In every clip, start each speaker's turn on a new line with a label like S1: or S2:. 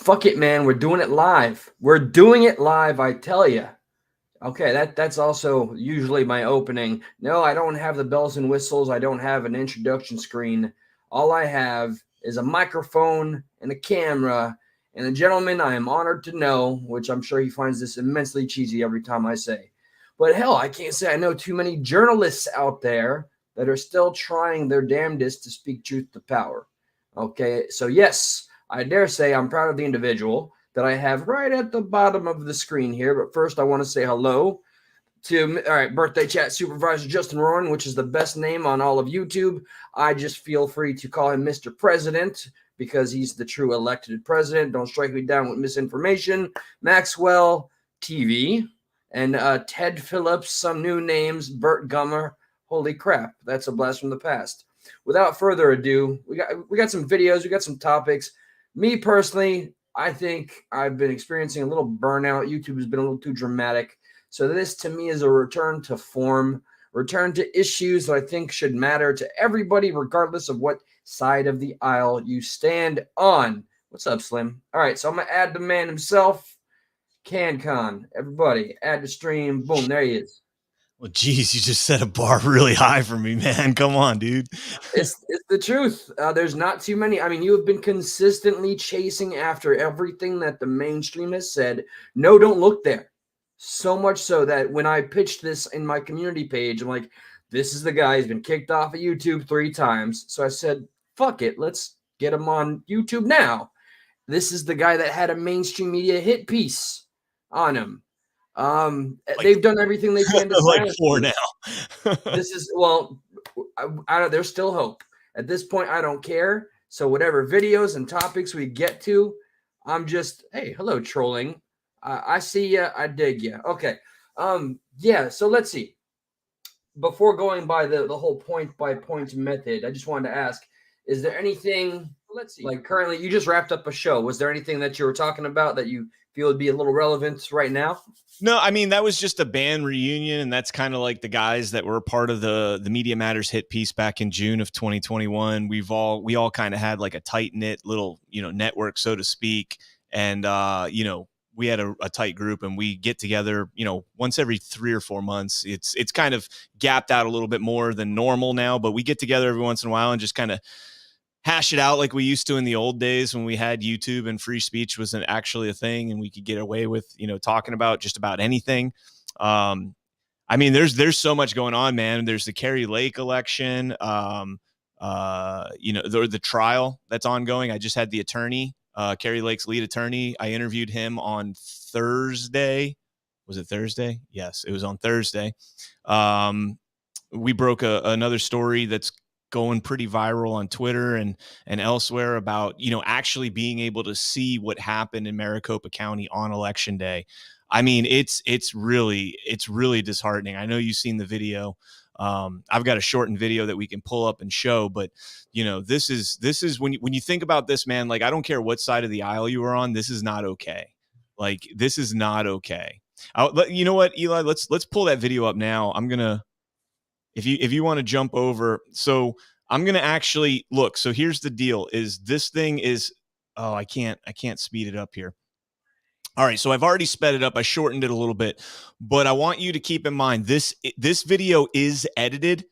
S1: Fuck it, man. We're doing it live. We're doing it live, I tell you. Okay, that's also usually my opening. No, I don't have the bells and whistles. I don't have an introduction screen. All I have is a microphone and a camera and a gentleman I am honored to know, which I'm sure he finds this immensely cheesy every time I say. But hell, I can't say I know too many journalists out there that are still trying their damnedest to speak truth to power. Okay, so yes, I dare say I'm proud of the individual that I have right at the bottom of the screen here. But first, I want to say hello to, all right, birthday chat supervisor Justin Rowan, which is the best name on all of YouTube. I just feel free to call him Mr. President because he's the true elected president. Don't strike me down with misinformation. Maxwell TV and Ted Phillips, some new names, Bert Gummer. Holy crap, that's a blast from the past. Without further ado, we got some videos, we got some topics. Me personally, I think I've been experiencing a little burnout. YouTube has been a little too dramatic. So this to me is a return to form, return to issues that I think should matter to everybody, regardless of what side of the aisle you stand on. What's up, Slim? All right, so I'm going to add the man himself, Canncon. Everybody, add the stream. Boom, there he is.
S2: Well, geez, you just set a bar really high for me, man. Come on, dude.
S1: It's the truth. There's not too many. I mean, you have been consistently chasing after everything that the mainstream has said. No, don't look there. So much so that when I pitched this in my community page, I'm like, this is the guy who's been kicked off of YouTube 3 times. So I said, fuck it. Let's get him on YouTube now. This is the guy that had a mainstream media hit piece on him. They've done everything they can to
S2: like 4 now.
S1: This is, well, there's still hope. At this point, I don't care. So whatever videos and topics we get to, I'm just, hey, hello, trolling. I see you. I dig you. Okay. Yeah, so let's see. Before going by the whole point-by-point method, I just wanted to ask, is there anything, let's see, like currently, you just wrapped up a show. Was there anything that you were talking about that you feel would be a little relevant right now?
S2: No, I mean, that was just a band reunion, and that's kind of like the guys that were part of the Media Matters hit piece back in June of 2021. We all kind of had like a tight-knit little, network, so to speak. And, we had a tight group, and we get together, once every 3 or 4 months. It's kind of gapped out a little bit more than normal now, but we get together every once in a while and just kind of hash it out like we used to in the old days when we had YouTube and free speech wasn't actually a thing and we could get away with, talking about just about anything. I mean, there's so much going on, man. There's the Kerry Lake election, the trial that's ongoing. I just had the attorney, Kerry Lake's lead attorney. I interviewed him on Thursday. Was it Thursday? Yes, it was on Thursday. We broke another story that's going pretty viral on Twitter and elsewhere about, actually being able to see what happened in Maricopa County on election day. I mean, it's really disheartening. I know you've seen the video. I've got a shortened video that we can pull up and show, but this is when you think about this, man, like, I don't care what side of the aisle you are on. This is not okay. Like, this is not okay. You know what, Eli, let's pull that video up now. I'm going to, if you want to jump over. So I'm going to actually look. So here's the deal is this thing is, I can't speed it up here. All right. So I've already sped it up. I shortened it a little bit, but I want you to keep in mind this video is edited,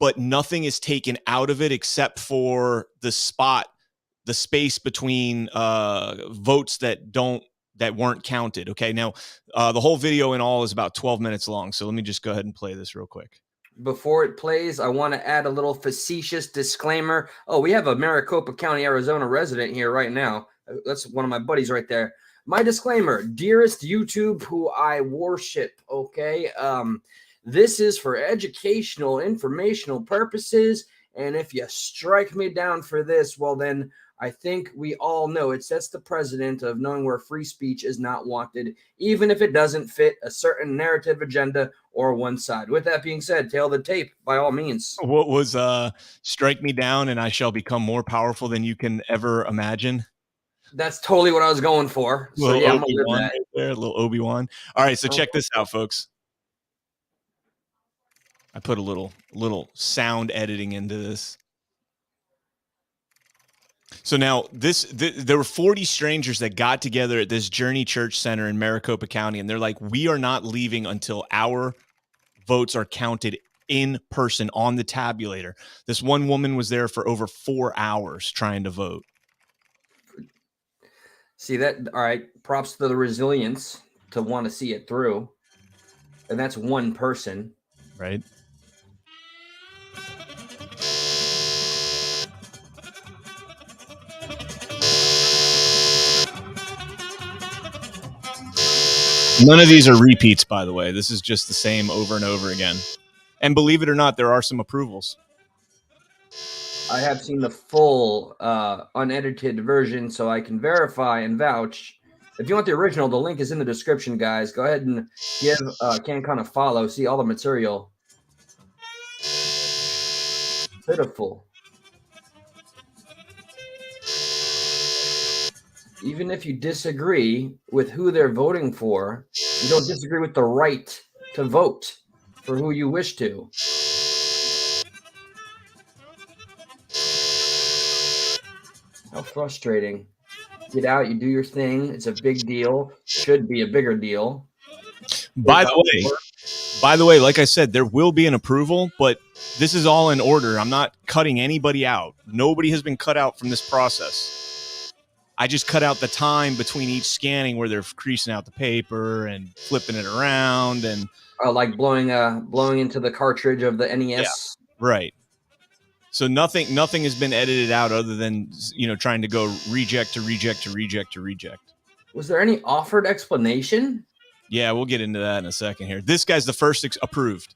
S2: but nothing is taken out of it except for the space between votes that weren't counted. Okay. Now the whole video in all is about 12 minutes long. So let me just go ahead and play this real quick.
S1: Before it plays, I want to add a little facetious disclaimer. Oh, we have a Maricopa County, Arizona resident here right now. That's one of my buddies right there. My disclaimer, dearest YouTube, who I worship, okay? This is for educational, informational purposes, and if you strike me down for this, well, then I think we all know it sets the precedent of knowing where free speech is not wanted, even if it doesn't fit a certain narrative agenda or one side. With that being said, tail the tape by all means.
S2: What was strike me down and I shall become more powerful than you can ever imagine?
S1: That's totally what I was going for. So yeah, I'm gonna live that.
S2: Right there, a little Obi-Wan. All right, so check this out, folks. I put a little sound editing into this. So now there were 40 strangers that got together at this Journey Church Center in Maricopa County, and they're like, we are not leaving until our votes are counted in person on the tabulator. This one woman was there for over 4 hours trying to vote.
S1: See that? All right. Props to the resilience to want to see it through. And that's one person.
S2: Right. None of these are repeats, by the way. This is just the same over and over again. And believe it or not, there are some approvals.
S1: I have seen the full unedited version, so I can verify and vouch. If you want the original, the link is in the description, guys. Go ahead and give Canncon a follow. See all the material. Pitiful. Even if you disagree with who they're voting for, you don't disagree with the right to vote for who you wish to. How frustrating. Get out, you do your thing. It's a big deal. Should be a bigger deal.
S2: By the way, like I said, there will be an approval, but this is all in order. I'm not cutting anybody out. Nobody has been cut out from this process. I just cut out the time between each scanning where they're creasing out the paper and flipping it around and
S1: like blowing into the cartridge of the NES.
S2: Yeah, right. So nothing has been edited out other than, trying to go reject to reject to reject to reject.
S1: Was there any offered explanation?
S2: Yeah, we'll get into that in a second here. This guy's the first approved.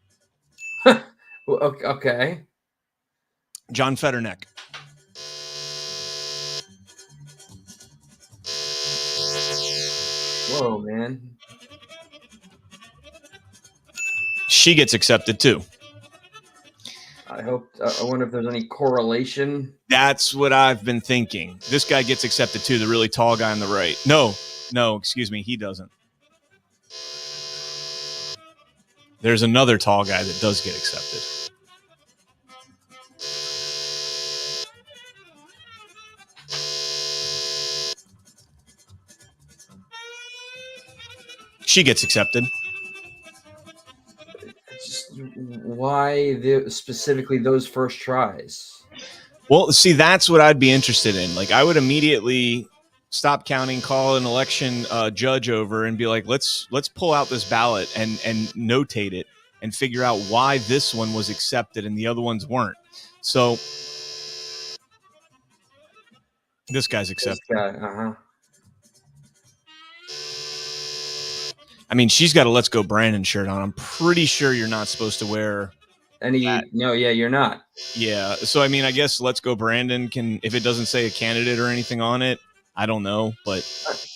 S1: Okay.
S2: John Fetterneck.
S1: Whoa, man.
S2: She gets accepted too.
S1: I wonder if there's any correlation.
S2: That's what I've been thinking. This guy gets accepted too, the really tall guy on the right. No, excuse me, he doesn't. There's another tall guy that does get accepted. She gets accepted.
S1: Why specifically those first tries?
S2: Well, see, that's what I'd be interested in. Like, I would immediately stop counting, call an election judge over, and be like, let's pull out this ballot and notate it and figure out why this one was accepted and the other ones weren't. So this guy's accepted.
S1: This guy,
S2: I mean, she's got a "Let's Go Brandon" shirt on. I'm pretty sure you're not supposed to wear
S1: any. No, yeah, you're not.
S2: Yeah. So, I mean, I guess "Let's Go Brandon" can, if it doesn't say a candidate or anything on it, I don't know, but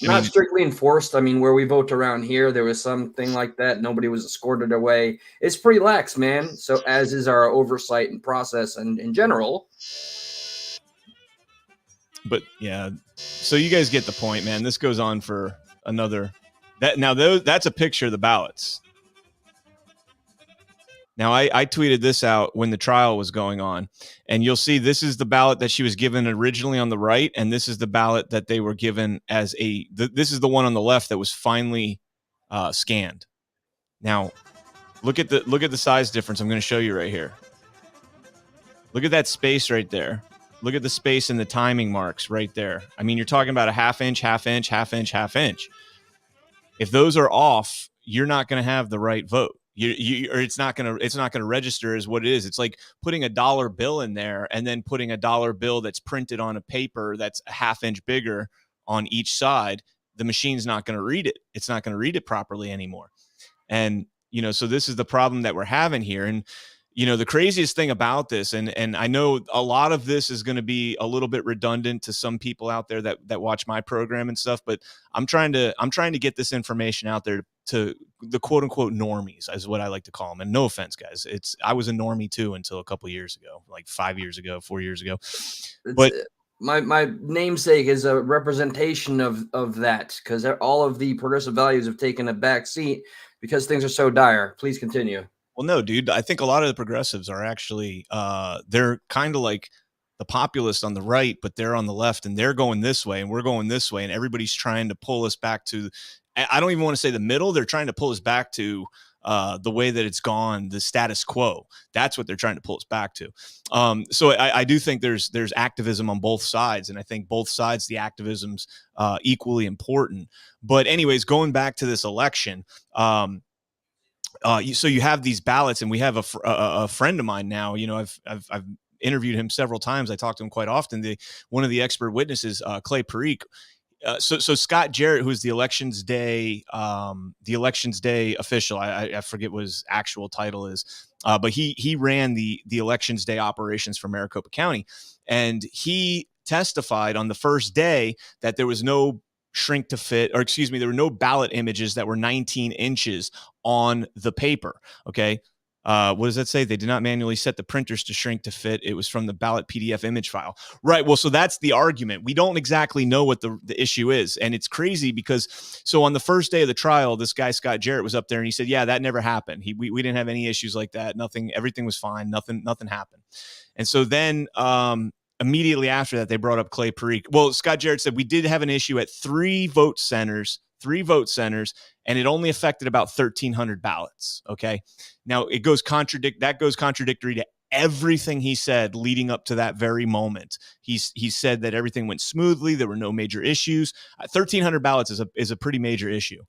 S1: not strictly enforced. I mean, where we vote around here, there was something like that. Nobody was escorted away. It's pretty lax, man. So, as is our oversight and process and in general.
S2: But yeah, so you guys get the point, man. This goes on for another. That's a picture of the ballots. Now, I tweeted this out when the trial was going on, and you'll see this is the ballot that she was given originally on the right, and this is the ballot that they were given as this is the one on the left that was finally scanned. Now, look at the size difference. I'm going to show you right here. Look at that space right there. Look at the space and the timing marks right there. I mean, you're talking about a half inch, half inch, half inch, half inch. If those are off, you're not going to have the right vote. Or it's not going to register as what it is. It's like putting a dollar bill in there and then putting a dollar bill that's printed on a paper that's a half inch bigger on each side. The machine's not going to read it. It's not going to read it properly anymore. And, so this is the problem that we're having here. And, the craziest thing about this, and I know a lot of this is going to be a little bit redundant to some people out there that watch my program and stuff, but I'm trying to get this information out there to the quote unquote normies, is what I like to call them. And no offense, guys, I was a normie too until a couple of years ago, like 5 years ago, 4 years ago. But
S1: my namesake is a representation of that, because all of the progressive values have taken a back seat because things are so dire. Please continue.
S2: Well, no, dude, I think a lot of the progressives are actually they're kind of like the populists on the right, but they're on the left and they're going this way and we're going this way. And everybody's trying to pull us back to, I don't even want to say the middle. They're trying to pull us back to the way that it's gone, the status quo. That's what they're trying to pull us back to. So I do think there's activism on both sides. And I think both sides, the activism's equally important. But anyways, going back to this election, so you have these ballots, and we have a friend of mine now. I've interviewed him several times. I talk to him quite often. One of the expert witnesses, Clay Parikh. So Scott Jarrett, who's the elections day official, I forget what his actual title is, but he ran the elections day operations for Maricopa County, and he testified on the first day that there was no shrink to fit, or excuse me, there were no ballot images that were 19 inches on the paper. Okay. What does that say? They did not manually set the printers to shrink to fit. It was from the ballot PDF image file. Right. Well, so that's the argument. We don't exactly know what the issue is. And it's crazy because so on the first day of the trial, this guy, Scott Jarrett, was up there and he said, yeah, that never happened. We didn't have any issues like that. Nothing, everything was fine. Nothing happened. And so then, immediately after that, they brought up Clay Parikh. Well, Scott Jarrett said we did have an issue at three vote centers, and it only affected about 1,300 ballots. Okay. Now it goes contradictory to everything he said leading up to that very moment. He said that everything went smoothly. There were no major issues. 1,300 ballots is a pretty major issue.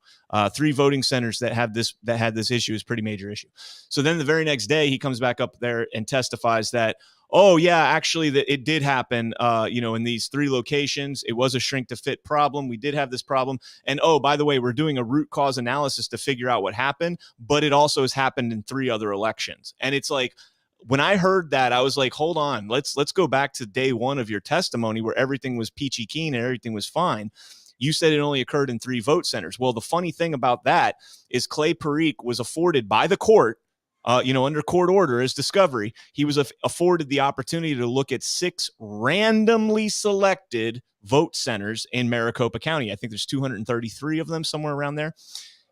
S2: Three voting centers that had this issue is pretty major issue. So then the very next day he comes back up there and testifies that, oh yeah, actually that it did happen, in these three locations. It was a shrink to fit problem. We did have this problem. And oh, by the way, we're doing a root cause analysis to figure out what happened, but it also has happened in 3 other elections. And it's like, when I heard that, I was like, hold on, let's go back to day one of your testimony where everything was peachy keen and everything was fine. You said it only occurred in 3 vote centers. Well, the funny thing about that is Clay Parikh was afforded by the court, under court order as discovery, he was afforded the opportunity to look at 6 randomly selected vote centers in Maricopa County. I think there's 233 of them, somewhere around there.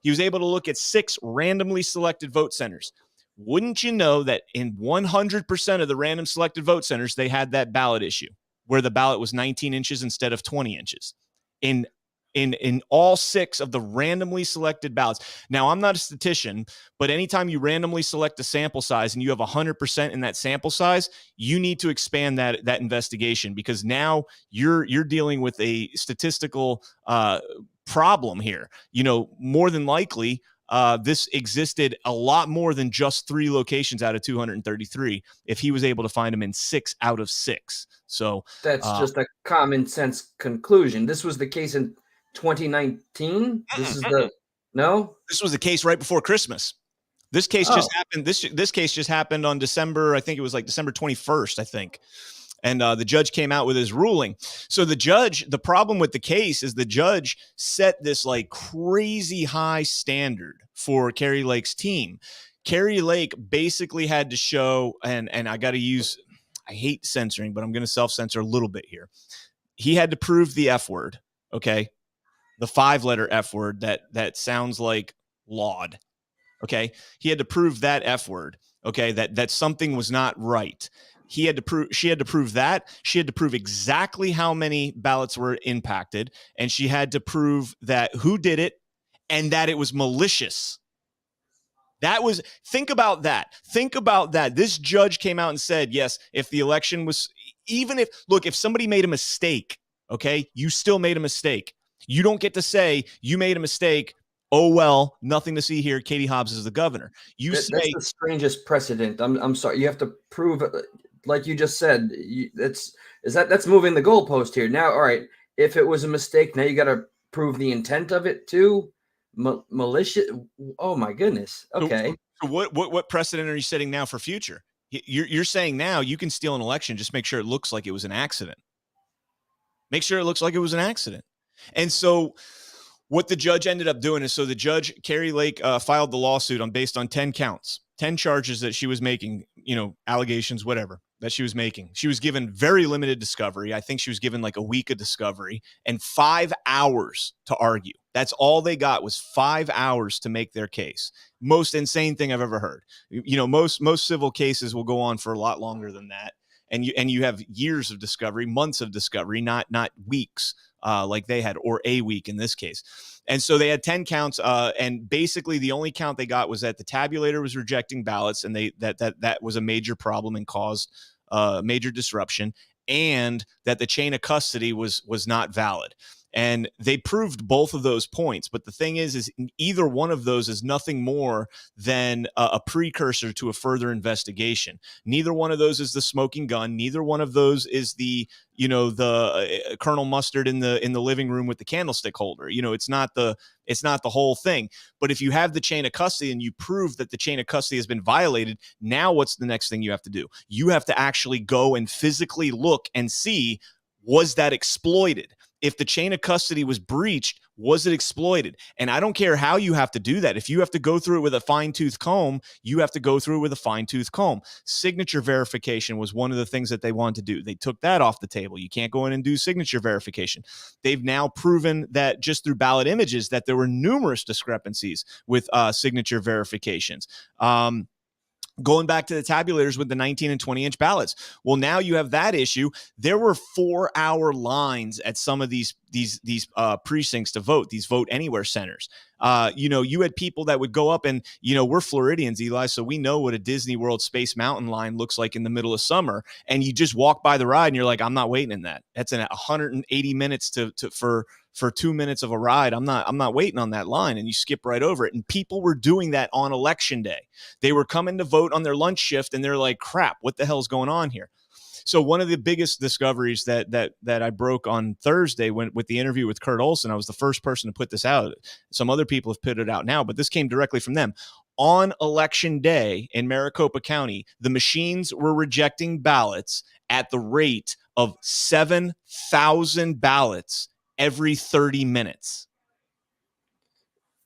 S2: He was able to look at 6 randomly selected vote centers. Wouldn't you know that in 100% of the random selected vote centers, they had that ballot issue where the ballot was 19 inches instead of 20 inches. In all 6 of the randomly selected ballots. Now, I'm not a statistician, but anytime you randomly select a sample size and you have 100% in that sample size, you need to expand that investigation, because now you're dealing with a statistical problem here. More than likely, this existed a lot more than just 3 locations out of 233 if he was able to find them in 6 out of 6. So
S1: that's just a common sense conclusion. This was the case in 2019. This was
S2: the case right before Christmas. This case just happened. This case just happened on December. I think it was like December 21st, I think. And the judge came out with his ruling. So the problem with the case is the judge set this like crazy high standard for Kari Lake's team. Kari Lake basically had to show, and I hate censoring, but I'm going to self-censor a little bit here. He had to prove the F word. Okay. The 5-letter F word that sounds like laud. Okay. He had to prove that F word. Okay. That something was not right. She had to prove that. She had to prove exactly how many ballots were impacted. And she had to prove who did it and that it was malicious. Think about that. This judge came out and said, yes, if the election was, if somebody made a mistake, okay, you still made a mistake. You don't get to say you made a mistake. Oh, well, nothing to see here. Katie Hobbs is the governor. That's
S1: the strangest precedent. I'm sorry. You have to prove, like you just said, that's moving the goalpost here. Now, all right, if it was a mistake, now you got to prove the intent of it too. Malicious. Oh my goodness. Okay.
S2: So what precedent are you setting now for future? You're saying now you can steal an election. Just make sure it looks like it was an accident. Make sure it looks like it was an accident. And so what the judge ended up doing is, so the judge, Kari Lake, filed the lawsuit based on 10 counts, 10 charges that she was making, allegations, whatever that she was making. She was given very limited discovery. I think she was given like a week of discovery and 5 hours to argue. That's all they got, was 5 hours to make their case. Most insane thing I've ever heard. Most civil cases will go on for a lot longer than that. and you have years of discovery, months of discovery, not weeks like they had, or a week in this case. And so they had 10 counts, and basically the only count they got was that the tabulator was rejecting ballots, and that was a major problem and caused major disruption, and that the chain of custody was not valid. And they proved both of those points. But the thing is either one of those is nothing more than a precursor to a further investigation. Neither one of those is the smoking gun. Neither one of those is the Colonel Mustard in the living room with the candlestick holder. It's not the whole thing. But if you have the chain of custody and you prove that the chain of custody has been violated, now what's the next thing you have to do? You have to actually go and physically look and see, was that exploited? If the chain of custody was breached, was it exploited? And I don't care how you have to do that. If you have to go through it with a fine-tooth comb, you have to go through it with a fine-tooth comb. Signature verification was one of the things that they wanted to do. They took that off the table. You can't go in and do signature verification. They've now proven that just through ballot images that there were numerous discrepancies with signature verifications. Going back to the tabulators with the 19 and 20-inch ballots. Well, now you have that issue. There were 4-hour lines at some of these precincts to vote, these vote anywhere centers. You had people that would go up and, we're Floridians, Eli, so we know what a Disney World Space Mountain line looks like in the middle of summer. And you just walk by the ride and you're like, I'm not waiting in that. That's 180 minutes for 2 minutes of a ride. I'm not waiting on that line. And you skip right over it. And people were doing that on election day. They were coming to vote on their lunch shift and they're like, crap, what the hell's going on here? So one of the biggest discoveries that I broke on Thursday with the interview with Kurt Olson, I was the first person to put this out. Some other people have put it out now, but this came directly from them. On election day in Maricopa County, the machines were rejecting ballots at the rate of 7,000 ballots every 30 minutes.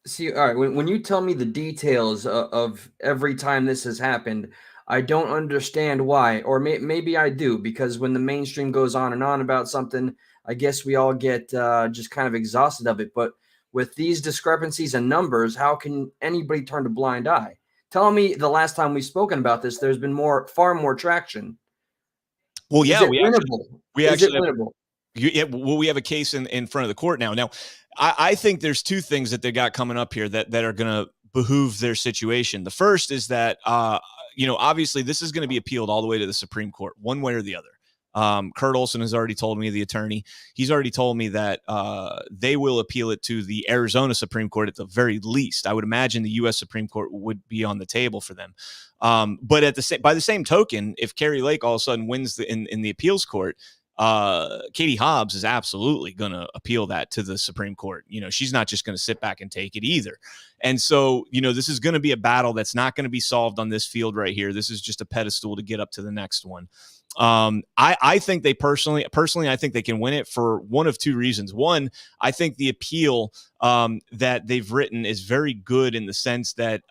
S1: See, all right, when you tell me the details of every time this has happened, I don't understand why, or maybe I do, because when the mainstream goes on and on about something, I guess we all get just kind of exhausted of it. But with these discrepancies and numbers, how can anybody turn a blind eye? Tell me the last time we've spoken about this, there's been far more traction.
S2: Well, yeah,
S1: we actually winnable?
S2: We have a case in front of the court now. Now, I think there's two things that they got coming up here that are going to behoove their situation. The first is that, obviously this is going to be appealed all the way to the Supreme Court, one way or the other. Kurt Olson has already told me, the attorney, he's already told me that they will appeal it to the Arizona Supreme Court at the very least. I would imagine the U.S. Supreme Court would be on the table for them. But by the same token, if Kari Lake all of a sudden wins in the appeals court, Katie Hobbs is absolutely going to appeal that to the Supreme Court. She's not just going to sit back and take it either. And so, this is going to be a battle that's not going to be solved on this field right here. This is just a pedestal to get up to the next one. I think they personally, I think they can win it for one of two reasons. One, I think the appeal that they've written is very good in the sense that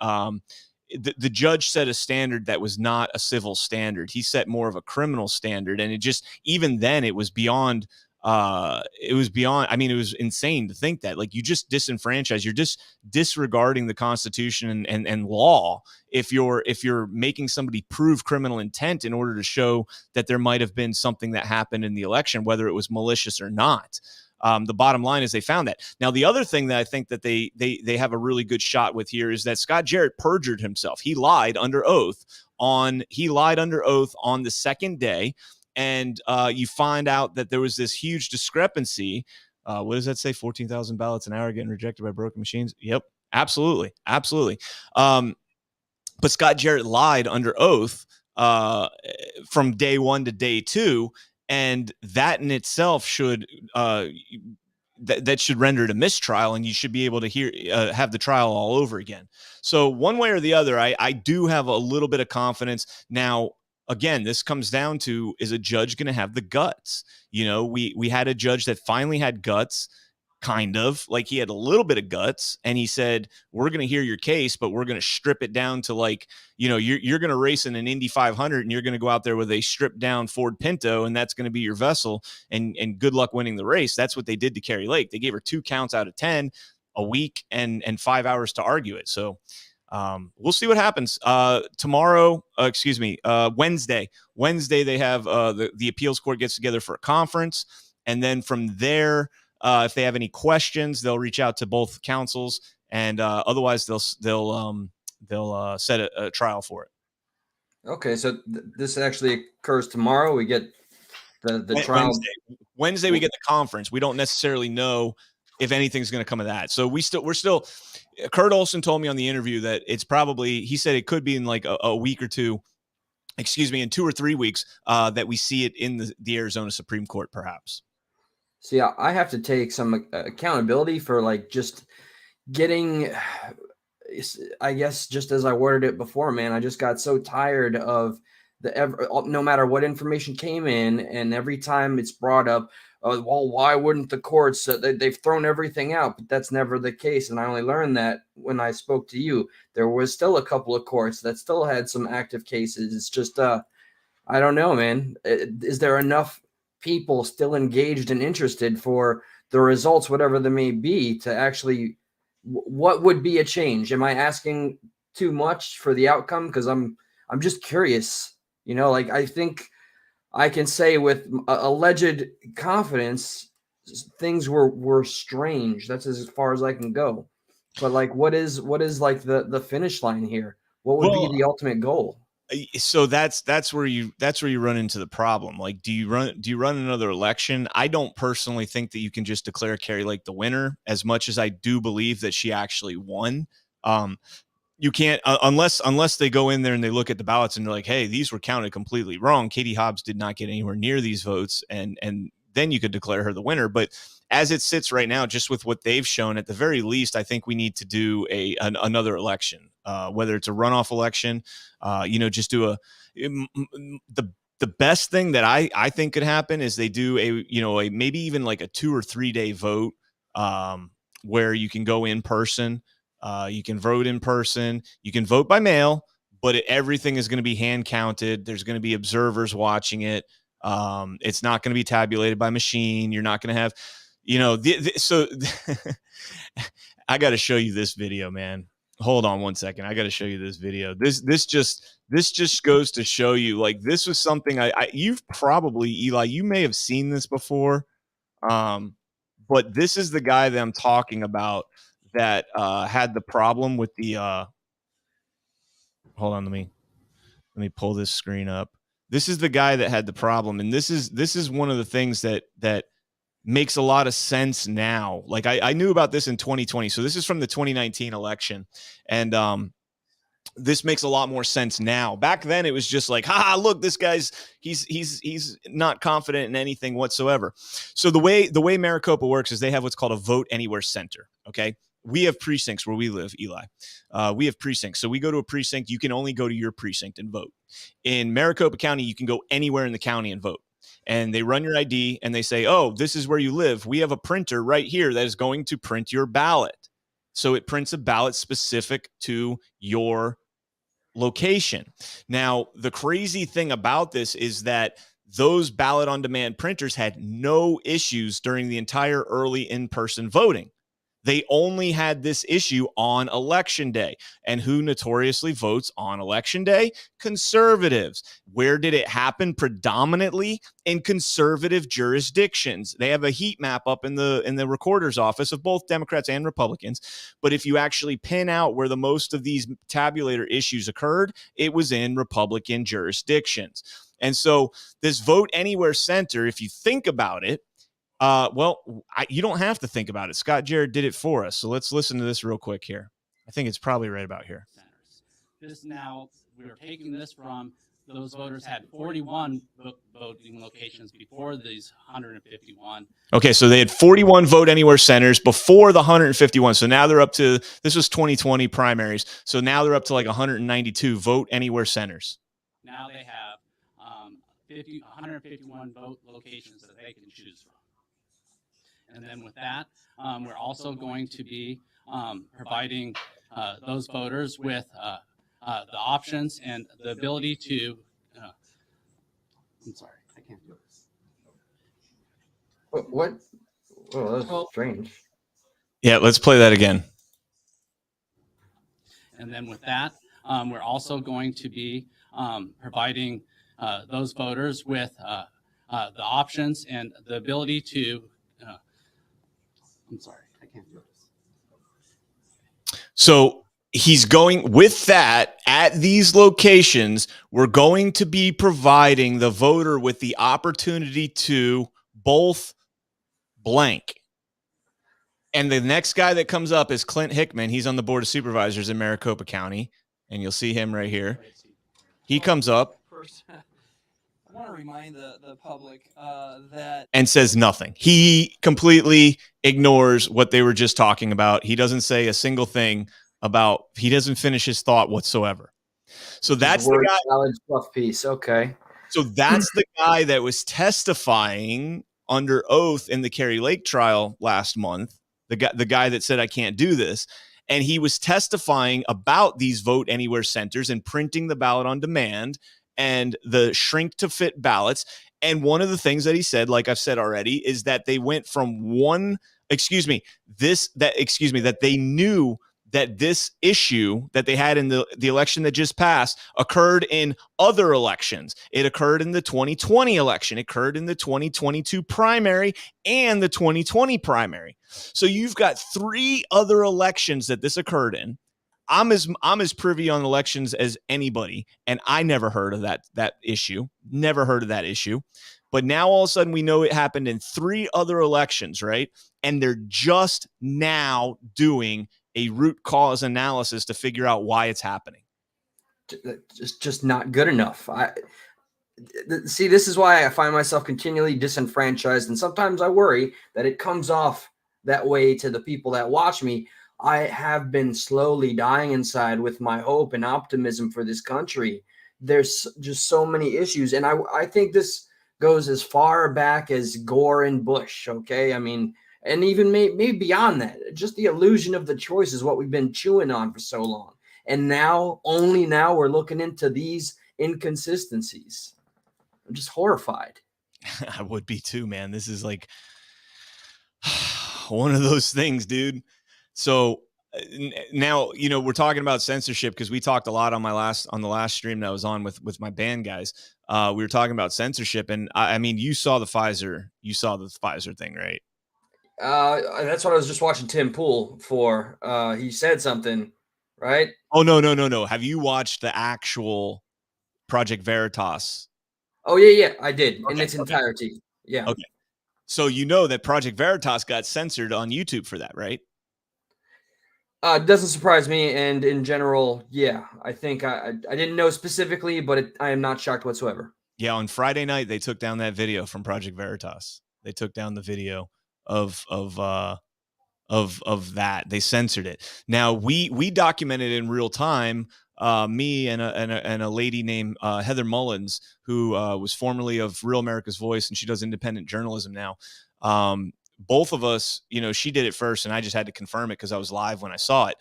S2: the judge set a standard that was not a civil standard. He set more of a criminal standard. And even then it was beyond, it was insane to think that, like, you just disenfranchise, you're just disregarding the Constitution and law. If you're making somebody prove criminal intent in order to show that there might have been something that happened in the election, whether it was malicious or not. The bottom line is they found that. Now, the other thing that I think that they have a really good shot with here is that Scott Jarrett perjured himself. He lied under oath on the second day. And you find out that there was this huge discrepancy. What does that say? 14,000 ballots an hour getting rejected by broken machines. Yep, absolutely. But Scott Jarrett lied under oath from day one to day two. And that in itself should that should render it a mistrial, and you should be able to have the trial all over again. So one way or the other, I do have a little bit of confidence. Now, again, this comes down to, is a judge going to have the guts? We had a judge that finally had guts, kind of like he had a little bit of guts, and he said, we're going to hear your case, but we're going to strip it down to, like, you're going to race in an Indy 500 and you're going to go out there with a stripped down Ford Pinto, and that's going to be your vessel, and good luck winning the race. That's what they did to Kari Lake. They gave her 2 counts out of 10, a week and 5 hours to argue it. So We'll see what happens. Tomorrow, Wednesday. Wednesday they have the appeals court gets together for a conference, and then from there, if they have any questions, they'll reach out to both councils, and otherwise they'll set a trial for it.
S1: Okay, so this actually occurs tomorrow. We get the trial.
S2: Wednesday we get the conference. We don't necessarily know if anything's going to come of that. So we're still. Kurt Olson told me on the interview that it's probably. He said it could be in like a week or two. Excuse me, in 2 or 3 weeks that we see it in the Arizona Supreme Court, perhaps.
S1: See, I have to take some accountability for like just getting. I guess just as I worded it before, man, I just got so tired of no matter what information came in, and every time it's brought up, well, why wouldn't the courts? They've thrown everything out, but that's never the case. And I only learned that when I spoke to you. There was still a couple of courts that still had some active cases. It's just, I don't know, man. Is there enough people still engaged and interested for the results, whatever they may be, to actually? What would be a change? Am I asking too much for the outcome? Because I'm just curious. Like I think I can say with alleged confidence, things were strange. That's as far as I can go. But like, what is like the finish line here? What would be the ultimate goal?
S2: So that's where you run into the problem. Like, do you run another election? I don't personally think that you can just declare Kari Lake the winner, as much as I do believe that she actually won. You can't unless they go in there and they look at the ballots and they're like, hey, these were counted completely wrong. Katie Hobbs did not get anywhere near these votes, and then you could declare her the winner. But as it sits right now, just with what they've shown, at the very least, I think we need to do another election, whether it's a runoff election, just do the best thing that I think could happen is they do a maybe even like a 2 or 3 day vote, where you can go in person, you can vote in person, you can vote by mail, but everything is going to be hand counted. There's going to be observers watching it. It's not going to be tabulated by machine. You're not going to have, so I got to show you this video, man. Hold on one second. I got to show you this video. This just goes to show you, like, this was something you've probably, Eli, you may have seen this before. But this is the guy that I'm talking about that had the problem with the hold on, let me pull this screen up. This is the guy that had the problem, and this is one of the things that makes a lot of sense now. Like, I knew about this in 2020, so this is from the 2019 election, and this makes a lot more sense now. Back then, it was just like, look, this guy's he's not confident in anything whatsoever. So the way Maricopa works is they have what's called a vote anywhere center. Okay. We have precincts where we live, Eli. We have precincts. So we go to a precinct. You can only go to your precinct and vote. In Maricopa County, you can go anywhere in the county and vote. And they run your ID and they say, oh, this is where you live. We have a printer right here that is going to print your ballot. So it prints a ballot specific to your location. Now, the crazy thing about this is that those ballot on demand printers had no issues during the entire early in-person voting. They only had this issue on election day. And who notoriously votes on election day? Conservatives. Where did it happen? Predominantly in conservative jurisdictions. They have a heat map up in the recorder's office of both Democrats and Republicans. But if you actually pin out where the most of these tabulator issues occurred, it was in Republican jurisdictions. And so this Vote Anywhere Center, if you think about it, you don't have to think about it. Scott Jarrett did it for us. So let's listen to this real quick here. I think it's probably right about here.
S3: This now, we are taking this from those voters had 41 voting locations before these 151.
S2: Okay, so they had 41 Vote Anywhere centers before the 151. So now they're up to, this was 2020 primaries. So now they're up to like 192 Vote Anywhere centers.
S3: Now they have 151 vote locations that they can choose from. And then with that, we're also going to be providing those voters with the options and the ability to, I'm sorry, I can't do this.
S1: What? Oh, that's strange.
S2: Yeah, let's play that again.
S3: And then with that, we're also going to be providing those voters with the options and the ability to, I'm sorry, I can't do this.
S2: So he's going with that at these locations. We're going to be providing the voter with the opportunity to both blank. And the next guy that comes up is Clint Hickman. He's on the Board of Supervisors in Maricopa County, and you'll see him right here. He comes up.
S4: First, I want to remind the public that
S2: and says nothing. He completely ignores what they were just talking about. He doesn't say a single thing about, he doesn't finish his thought whatsoever. So that's the guy.
S1: Salad fluff piece. Okay.
S2: So that's the guy that was testifying under oath in the Kerry Lake trial last month. The guy that said, I can't do this. And he was testifying about these vote anywhere centers and printing the ballot on demand and the shrink to fit ballots. And one of the things that he said, like I've said already, is that they went from that they knew that this issue that they had in the election that just passed occurred in other elections. It occurred in the 2020 election. It occurred in the 2022 primary and the 2020 primary. So you've got 3 other elections that this occurred in. I'm as privy on elections as anybody, and I never heard of that issue. Never heard of that issue. But now all of a sudden we know it happened in 3 other elections, right? And they're just now doing a root cause analysis to figure out why it's happening.
S1: Just not good enough. See, this is why I find myself continually disenfranchised, and sometimes I worry that it comes off that way to the people that watch me. I have been slowly dying inside with my hope and optimism for this country. There's just so many issues, and I think this goes as far back as Gore and Bush, okay? I mean, and even maybe beyond that. Just the illusion of the choice is what we've been chewing on for so long. And only now we're looking into these inconsistencies. I'm just horrified.
S2: I would be too, man. This is like one of those things, dude. So now, we're talking about censorship because we talked a lot on the last stream that I was on with my band guys. We were talking about censorship, and I mean, you saw the Pfizer thing, right?
S1: That's what I was just watching Tim Pool for. He said something, right?
S2: Oh, no. Have you watched the actual Project Veritas?
S1: Oh, yeah, I did.
S2: Okay,
S1: in its entirety. Yeah.
S2: Okay. So you know that Project Veritas got censored on YouTube for that, right?
S1: It doesn't surprise me, and in general, yeah, I think I didn't know specifically, but I am not shocked whatsoever.
S2: Yeah, on Friday night they took down that video from Project Veritas. They took down the video of that. They censored it. Now we documented in real time. Me and a lady named Heather Mullins, who was formerly of Real America's Voice, and she does independent journalism now. Both of us, she did it first, and I just had to confirm it because I was live when I saw it.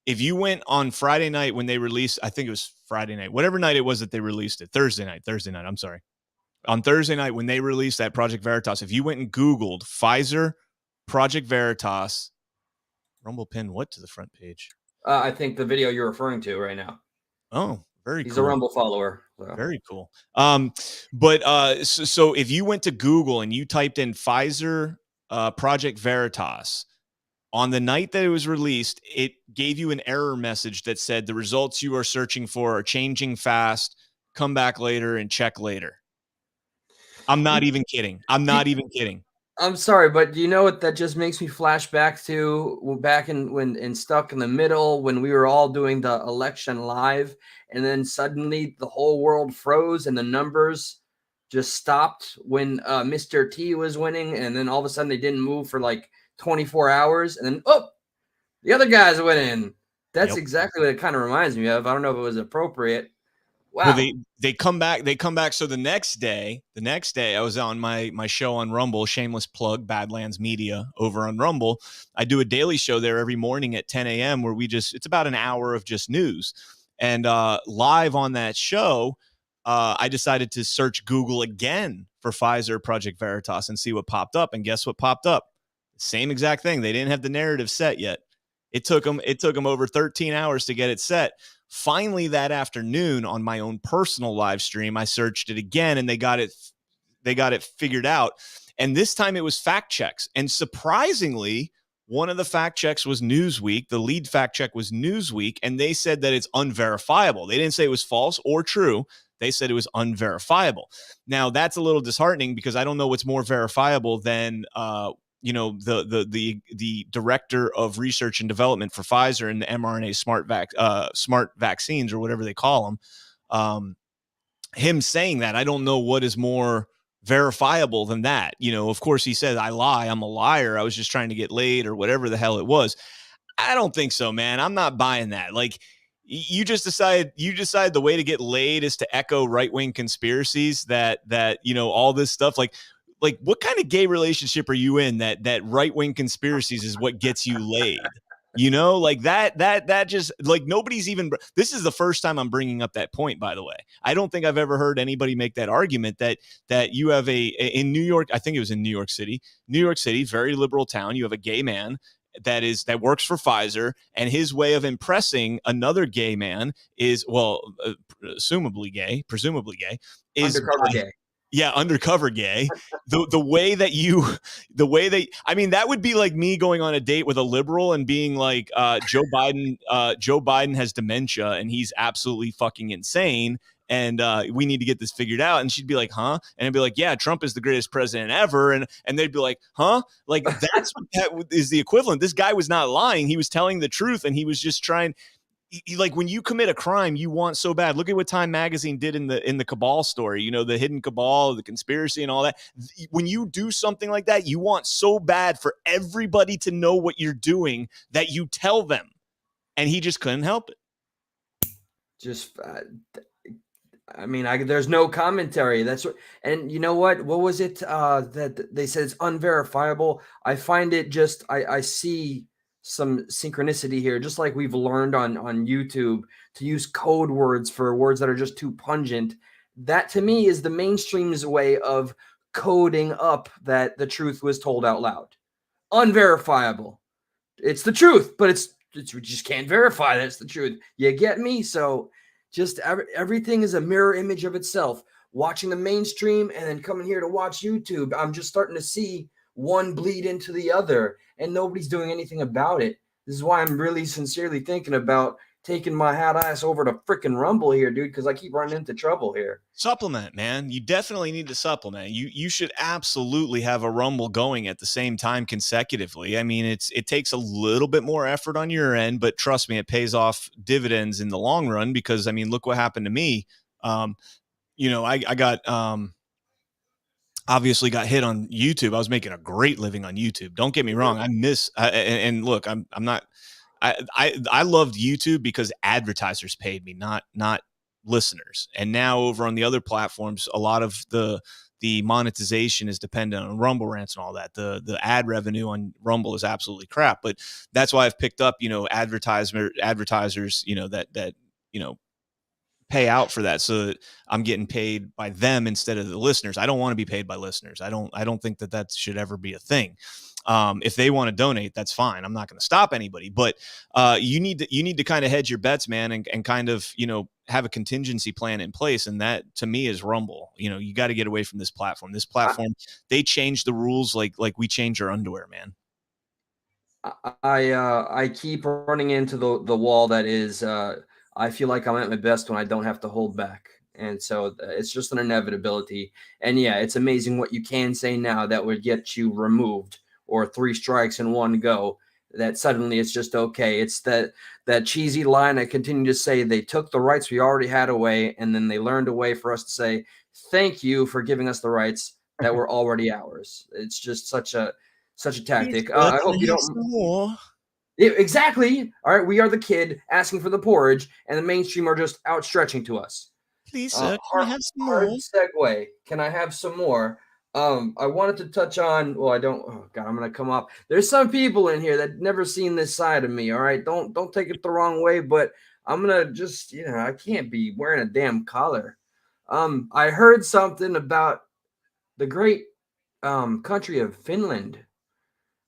S2: If you went on Friday night when they released, I think it was Friday night, whatever night it was that they released it, Thursday night, I'm sorry. On Thursday night when they released that Project Veritas, if you went and Googled Pfizer, Project Veritas, Rumble pinned what to the front page?
S1: I think the video you're referring to right now.
S2: Oh, very
S1: He's
S2: cool.
S1: a Rumble follower. So.
S2: Very cool. So if you went to Google and you typed in Pfizer Project Veritas, on the night that it was released, it gave you an error message that said the results you are searching for are changing fast. Come back later and check later. I'm not even kidding.
S1: I'm sorry, but do you know what that just makes me flash back to back in Stuck in the Middle when we were all doing the election live, and then suddenly the whole world froze and the numbers just stopped when Mr. T was winning, and then all of a sudden they didn't move for like 24 hours, and then the other guy's winning. That's exactly what it kind of reminds me of. I don't know if it was appropriate. Wow.
S2: Well, they come back. So the next day, I was on my show on Rumble, shameless plug, Badlands Media over on Rumble. I do a daily show there every morning at 10 a.m. where it's about an hour of just news. And live on that show, I decided to search Google again for Pfizer Project Veritas and see what popped up. And guess what popped up? Same exact thing. They didn't have the narrative set yet. It took them over 13 hours to get it set. Finally, that afternoon on my own personal live stream, I searched it again and they got it figured out. And this time it was fact checks. And surprisingly, one of the fact checks was Newsweek. The lead fact check was Newsweek, and they said that it's unverifiable. They didn't say it was false or true. They said it was unverifiable. Now, that's a little disheartening because I don't know what's more verifiable than the director of research and development for Pfizer and the mRNA smart vaccines, or whatever they call them. Him saying that, I don't know what is more verifiable than that. Of course he said, I lie, I'm a liar, I was just trying to get laid, or whatever the hell it was. I don't think so, man. I'm not buying that. Like, you decide the way to get laid is to echo right-wing conspiracies that all this stuff, like what kind of gay relationship are you in that right-wing conspiracies is what gets you laid? Like that just, like, nobody's even, this is the first time I'm bringing up that point, by the way. I don't think I've ever heard anybody make that argument that you have in New York, I think it was in New York City, very liberal town. You have a gay man that works for Pfizer, and his way of impressing another gay man is, presumably gay, is
S1: Undercover gay.
S2: Yeah, undercover gay. The way that I mean, that would be like me going on a date with a liberal and being like, Joe Biden has dementia and he's absolutely fucking insane, and we need to get this figured out. And she'd be like, huh? And I'd be like, yeah, Trump is the greatest president ever. And they'd be like, huh? Like, that's what that is the equivalent. This guy was not lying. He was telling the truth, and he was just trying. Like, when you commit a crime, you want so bad. Look at what Time Magazine did in the cabal story, the hidden cabal, the conspiracy and all that. When you do something like that, you want so bad for everybody to know what you're doing that you tell them. And he just couldn't help it.
S1: Just, there's no commentary. That's what, and you know what was it that they said it's unverifiable? I find it just, I see some synchronicity here, just like we've learned on YouTube to use code words for words that are just too pungent. That, to me, is the mainstream's way of coding up that the truth was told out loud. Unverifiable. It's the truth, but it's we just can't verify that it's the truth. You get me? So just everything is a mirror image of itself. Watching the mainstream and then coming here to watch YouTube, I'm just starting to see one bleed into the other, and nobody's doing anything about it. This is why I'm really sincerely thinking about taking my hat ass over to freaking Rumble here, dude, because I keep running into trouble here.
S2: Supplement, man. You definitely need to supplement. You should absolutely have a Rumble going at the same time consecutively. I mean, it takes a little bit more effort on your end, but trust me, it pays off dividends in the long run, because, I mean, look what happened to me. I got obviously got hit on YouTube. I was making a great living on YouTube. Don't get me wrong. And look, I'm not, I loved YouTube because advertisers paid me, not listeners. And now over on the other platforms, a lot of the monetization is dependent on Rumble rants and all that. The ad revenue on Rumble is absolutely crap, but that's why I've picked up, advertisers, that pay out for that, so that I'm getting paid by them instead of the listeners. I don't want to be paid by listeners. I don't think that should ever be a thing. If they want to donate, that's fine. I'm not going to stop anybody, but you need to kind of hedge your bets, man, and kind of, have a contingency plan in place. And that, to me, is Rumble. You got to get away from this platform. This platform, they change the rules like we change our underwear, man.
S1: I keep running into the wall that is, I feel like I'm at my best when I don't have to hold back. And so it's just an inevitability. And yeah, it's amazing what you can say now that would get you removed, or 3 strikes in one go, that suddenly it's just okay. It's that cheesy line I continue to say, they took the rights we already had away, and then they learned a way for us to say, thank you for giving us the rights that were already ours. It's just such a tactic. I hope you don't. Exactly. All right, we are the kid asking for the porridge, and the mainstream are just outstretching to us.
S2: Please, sir, can I have some more?
S1: Hard segue. Can I have some more? I wanted to touch on. Well, I don't. Oh God, I'm gonna come up. There's some people in here that never seen this side of me. All right, don't take it the wrong way, but I'm gonna just, I can't be wearing a damn collar. I heard something about the great country of Finland.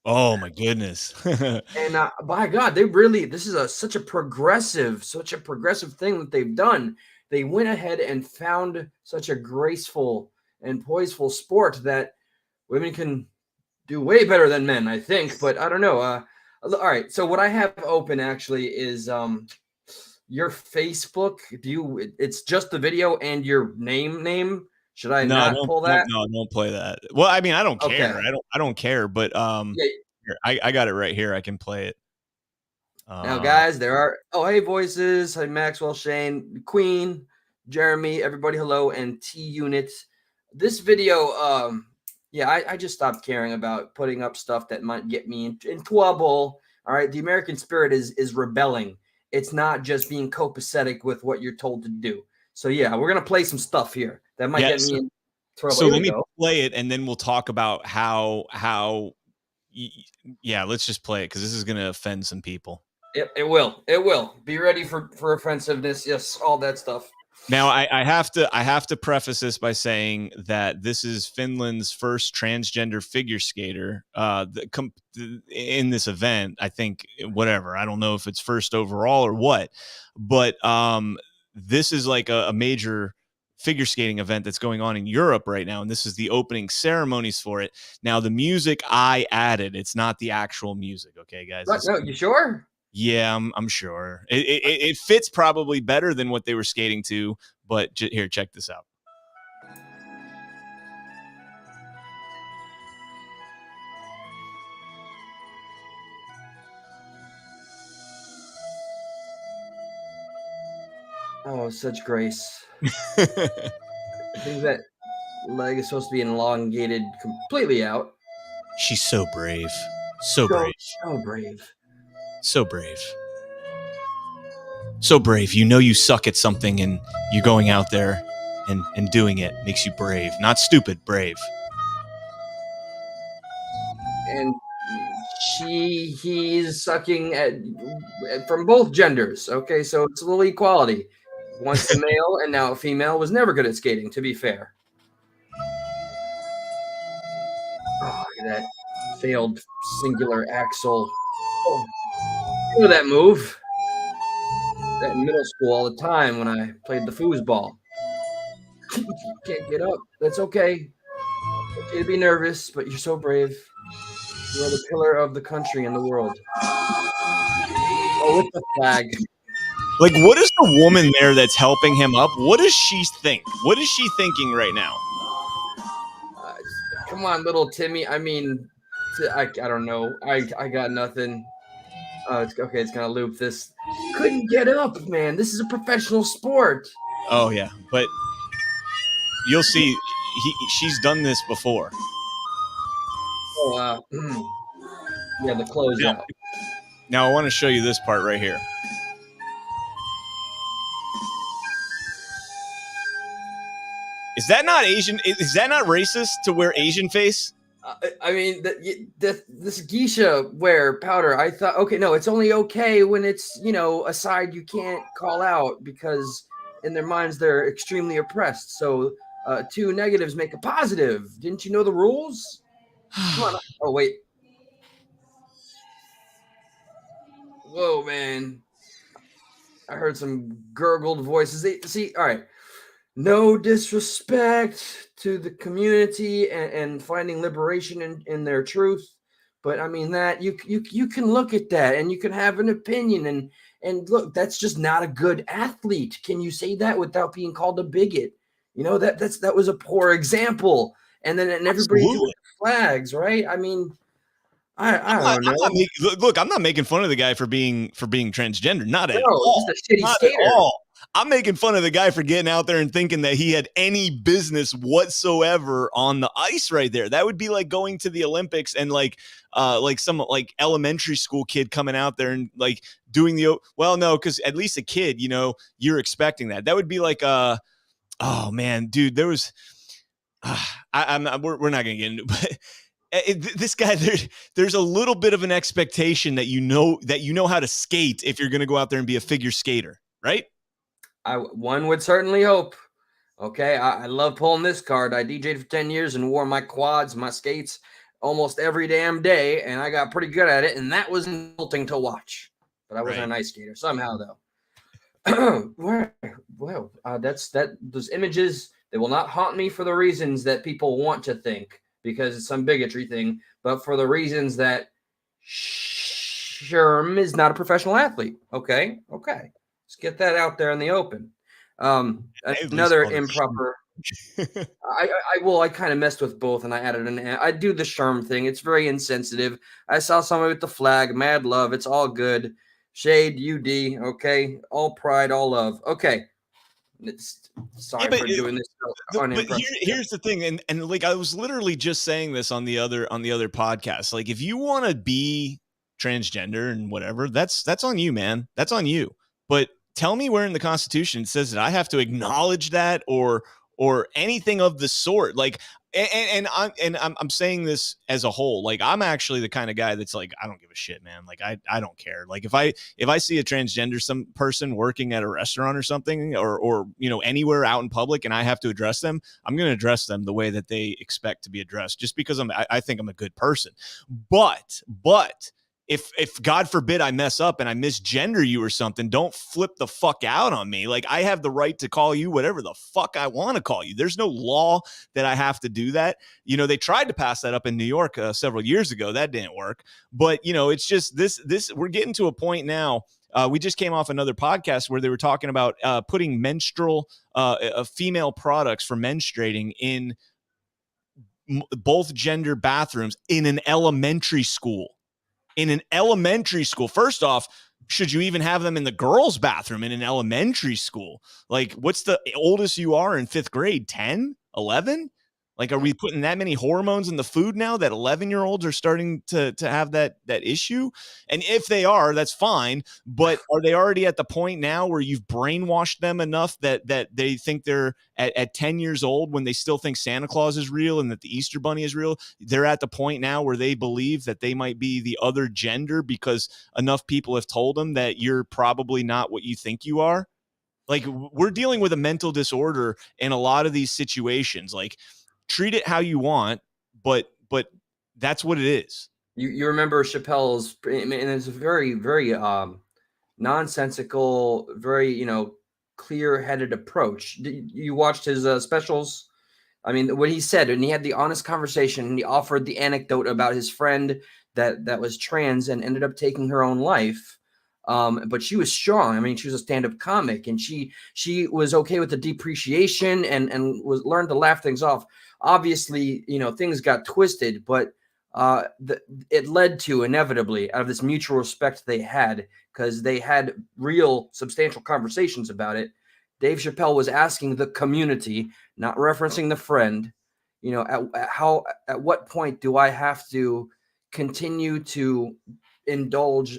S2: Oh my goodness.
S1: And by God, they really, this is such a progressive thing that they've done. They went ahead and found such a graceful and poiseful sport that women can do way better than men, I think. But I don't know. All right. So what I have open actually is your Facebook. It's just the video and your name. Should I
S2: No,
S1: not pull that?
S2: don't play that. Well, I mean, I don't care.
S1: Okay.
S2: I don't care, but
S1: Yeah.
S2: here, I got it right here. I can play it.
S1: Now, guys, there are hey voices, hi Maxwell, Shane, Queen, Jeremy, everybody, hello, and T Unit. This video, yeah, I just stopped caring about putting up stuff that might get me in trouble. All right, the American spirit is rebelling. It's not just being copacetic with what you're told to do. So yeah, we're gonna play some stuff here that might get me in trouble.
S2: So
S1: Here
S2: let
S1: we
S2: me
S1: go.
S2: play it, and then we'll talk about how. Yeah, let's just play it because this is going to offend some people.
S1: It will. It will. Be ready for offensiveness. Yes, all that stuff.
S2: Now, I have to preface this by saying that this is Finland's first transgender figure skater in this event. I think whatever. I don't know if it's first overall or what, but this is like a major figure skating event that's going on in Europe right now, and this is the opening ceremonies for it. Now, the music I added, it's not the actual music. Okay, guys.
S1: No, you sure?
S2: Yeah, I'm sure it fits probably better than what they were skating to. But here, check this out.
S1: Oh, such grace. I think that leg is supposed to be elongated completely out.
S2: She's so brave. So brave.
S1: So brave.
S2: So brave. So brave. You know you suck at something and you going out there and doing it makes you brave. Not stupid, brave.
S1: And he's sucking at from both genders. Okay, so it's a little equality. Once a male and now a female was never good at skating, to be fair. Oh, look at that failed singular axle. Oh, you know that move. That in middle school all the time when I played the foosball. You can't get up. That's okay. Okay to be nervous, but you're so brave. You are the pillar of the country and the world. Oh, with the flag.
S2: Like, what is the woman there that's helping him up? What does she think? What is she thinking right now?
S1: Come on, little Timmy. I mean, I don't know. I got nothing. It's okay. It's gonna loop this. Couldn't get up, man. This is a professional sport.
S2: Oh yeah, but you'll see. She's done this before.
S1: Oh, yeah, the closeout.
S2: Now I want to show you this part right here. Is that not Asian? Is that not racist to wear Asian face?
S1: I mean, this geisha wear powder. I thought, okay, no, it's only okay when it's, a side you can't call out because in their minds they're extremely oppressed. So two negatives make a positive. Didn't you know the rules? Come on. Oh, wait. Whoa, man. I heard some gurgled voices. See, all right. No disrespect to the community and finding liberation in their truth. But I mean that you can look at that and you can have an opinion and look, that's just not a good athlete. Can you say that without being called a bigot? That was a poor example. And then everybody doing flags, right? I mean, I don't know.
S2: Look, I'm not making fun of the guy for being transgender. Not at
S1: all. Just a shitty skater.
S2: At all. I'm making fun of the guy for getting out there and thinking that he had any business whatsoever on the ice right there. That would be like going to the Olympics and like some like elementary school kid coming out there and like doing no, because at least a kid, you're expecting that. That would be like oh man, dude, there was we're not gonna get into it, but this guy, there's a little bit of an expectation that you know how to skate if you're going to go out there and be a figure skater, right?
S1: One would certainly hope. Okay, I love pulling this card. I DJ'd for 10 years and wore my quads, my skates almost every damn day, and I got pretty good at it, and that was insulting to watch. But I wasn't
S2: Right.
S1: an ice skater somehow, though. Well, those images, they will not haunt me for the reasons that people want to think, because it's some bigotry thing, but for the reasons that Sherm is not a professional athlete. Okay. Let's get that out there in the open.
S2: At least
S1: Another
S2: call it
S1: improper. I kind of messed with both, and I added I do the Sherm thing. It's very insensitive. I saw somebody with the flag, mad love. It's all good. Shade, UD, okay, all pride, all love. Okay, sorry for doing this.
S2: But here's the thing, and like I was literally just saying this on the other podcast. Like, if you want to be transgender and whatever, that's on you, man. That's on you. But tell me where in the Constitution it says that I have to acknowledge that or anything of the sort. Like, I'm saying this as a whole. Like, I'm actually the kind of guy that's like, I don't give a shit, man. Like, I don't care. Like, if I see a transgender some person working at a restaurant or something, or anywhere out in public, and I have to address them, I'm going to address them the way that they expect to be addressed, just because I think I'm a good person. But if God forbid I mess up and I misgender you or something, don't flip the fuck out on me. Like, I have the right to call you whatever the fuck I want to call you. There's no law that I have to do that. They tried to pass that up in New York several years ago. That didn't work. But, it's just this, we're getting to a point now. We just came off another podcast where they were talking about putting menstrual female products for menstruating in both gender bathrooms in an elementary school. First off, should you even have them in the girls' bathroom in an elementary school? Like, what's the oldest you are in 5th grade? 10, 11? Like, are we putting that many hormones in the food now that 11-year-olds are starting to have that issue? And if they are, that's fine. But are they already at the point now where you've brainwashed them enough that they think they're at 10 years old, when they still think Santa Claus is real and that the Easter Bunny is real? They're at the point now where they believe that they might be the other gender because enough people have told them that you're probably not what you think you are. Like, we're dealing with a mental disorder in a lot of these situations. Like, treat it how you want, but that's what it is.
S1: You remember Chappelle's, and it's a very, very nonsensical, very clear-headed approach. You watched his specials? I mean, what he said, and he had the honest conversation, and he offered the anecdote about his friend that was trans and ended up taking her own life. But she was strong. I mean, she was a stand-up comic, and she was okay with the depreciation and was learned to laugh things off. Obviously, things got twisted, but it led to, inevitably, out of this mutual respect they had, because they had real substantial conversations about it. Dave Chappelle was asking the community, not referencing the friend, at what point do I have to continue to indulge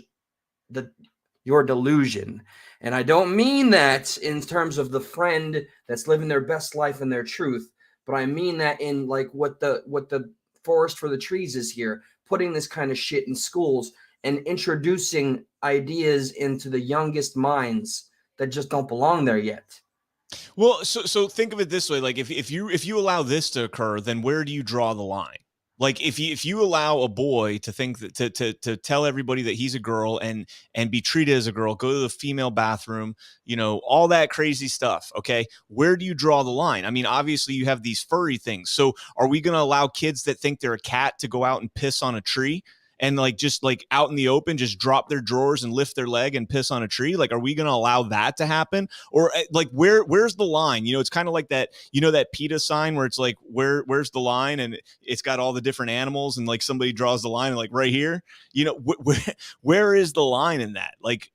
S1: your delusion? And I don't mean that in terms of the friend that's living their best life and their truth, but I mean that in like what the forest for the trees is here, putting this kind of shit in schools and introducing ideas into the youngest minds that just don't belong there yet.
S2: Well, so think of it this way: like, if you allow this to occur, then where do you draw the line? Like, if you allow a boy to think that to tell everybody that he's a girl and be treated as a girl, go to the female bathroom, all that crazy stuff. Okay, where do you draw the line? I mean, obviously you have these furry things. So are we going to allow kids that think they're a cat to go out and piss on a tree? And just out in the open, just drop their drawers and lift their leg and piss on a tree? Like, are we going to allow that to happen? Or like, where's the line? It's kind of like that, that PETA sign where it's like, where's the line? And it's got all the different animals, and like somebody draws the line and like right here, where is the line in that? Like,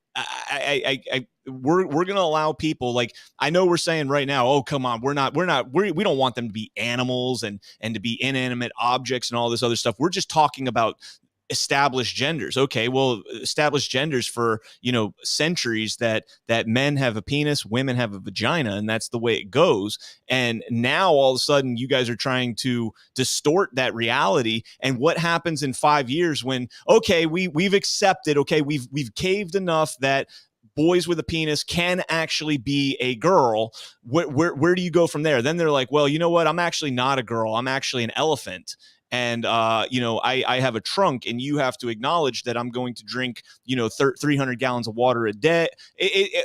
S2: we're going to allow people, like, I know we're saying right now, oh, come on, we don't want them to be animals and to be inanimate objects and all this other stuff. We're just talking about established genders. Okay, well, established genders for centuries that men have a penis, women have a vagina, and that's the way it goes. And now all of a sudden you guys are trying to distort that reality. And what happens in 5 years when, okay, we've accepted, okay, we've caved enough that boys with a penis can actually be a girl? Where do you go from there? Then they're like, well, you know what, I'm actually not a girl, I'm actually an elephant. and I have a trunk, and you have to acknowledge that I'm going to drink 300 gallons of water a day.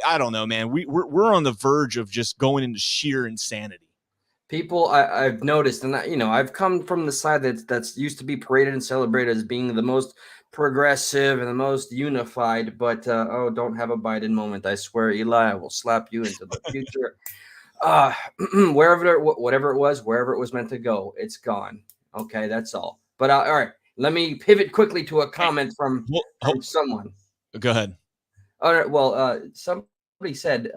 S2: I don't know, man. We're on the verge of just going into sheer insanity.
S1: People, I've noticed, and I've come from the side that's used to be paraded and celebrated as being the most progressive and the most unified. But don't have a Biden moment. I swear, Eli, I will slap you into the future. Whatever it was meant to go, it's gone. Okay, that's all. But all right, let me pivot quickly to a comment from someone.
S2: Go ahead.
S1: All right, well, somebody said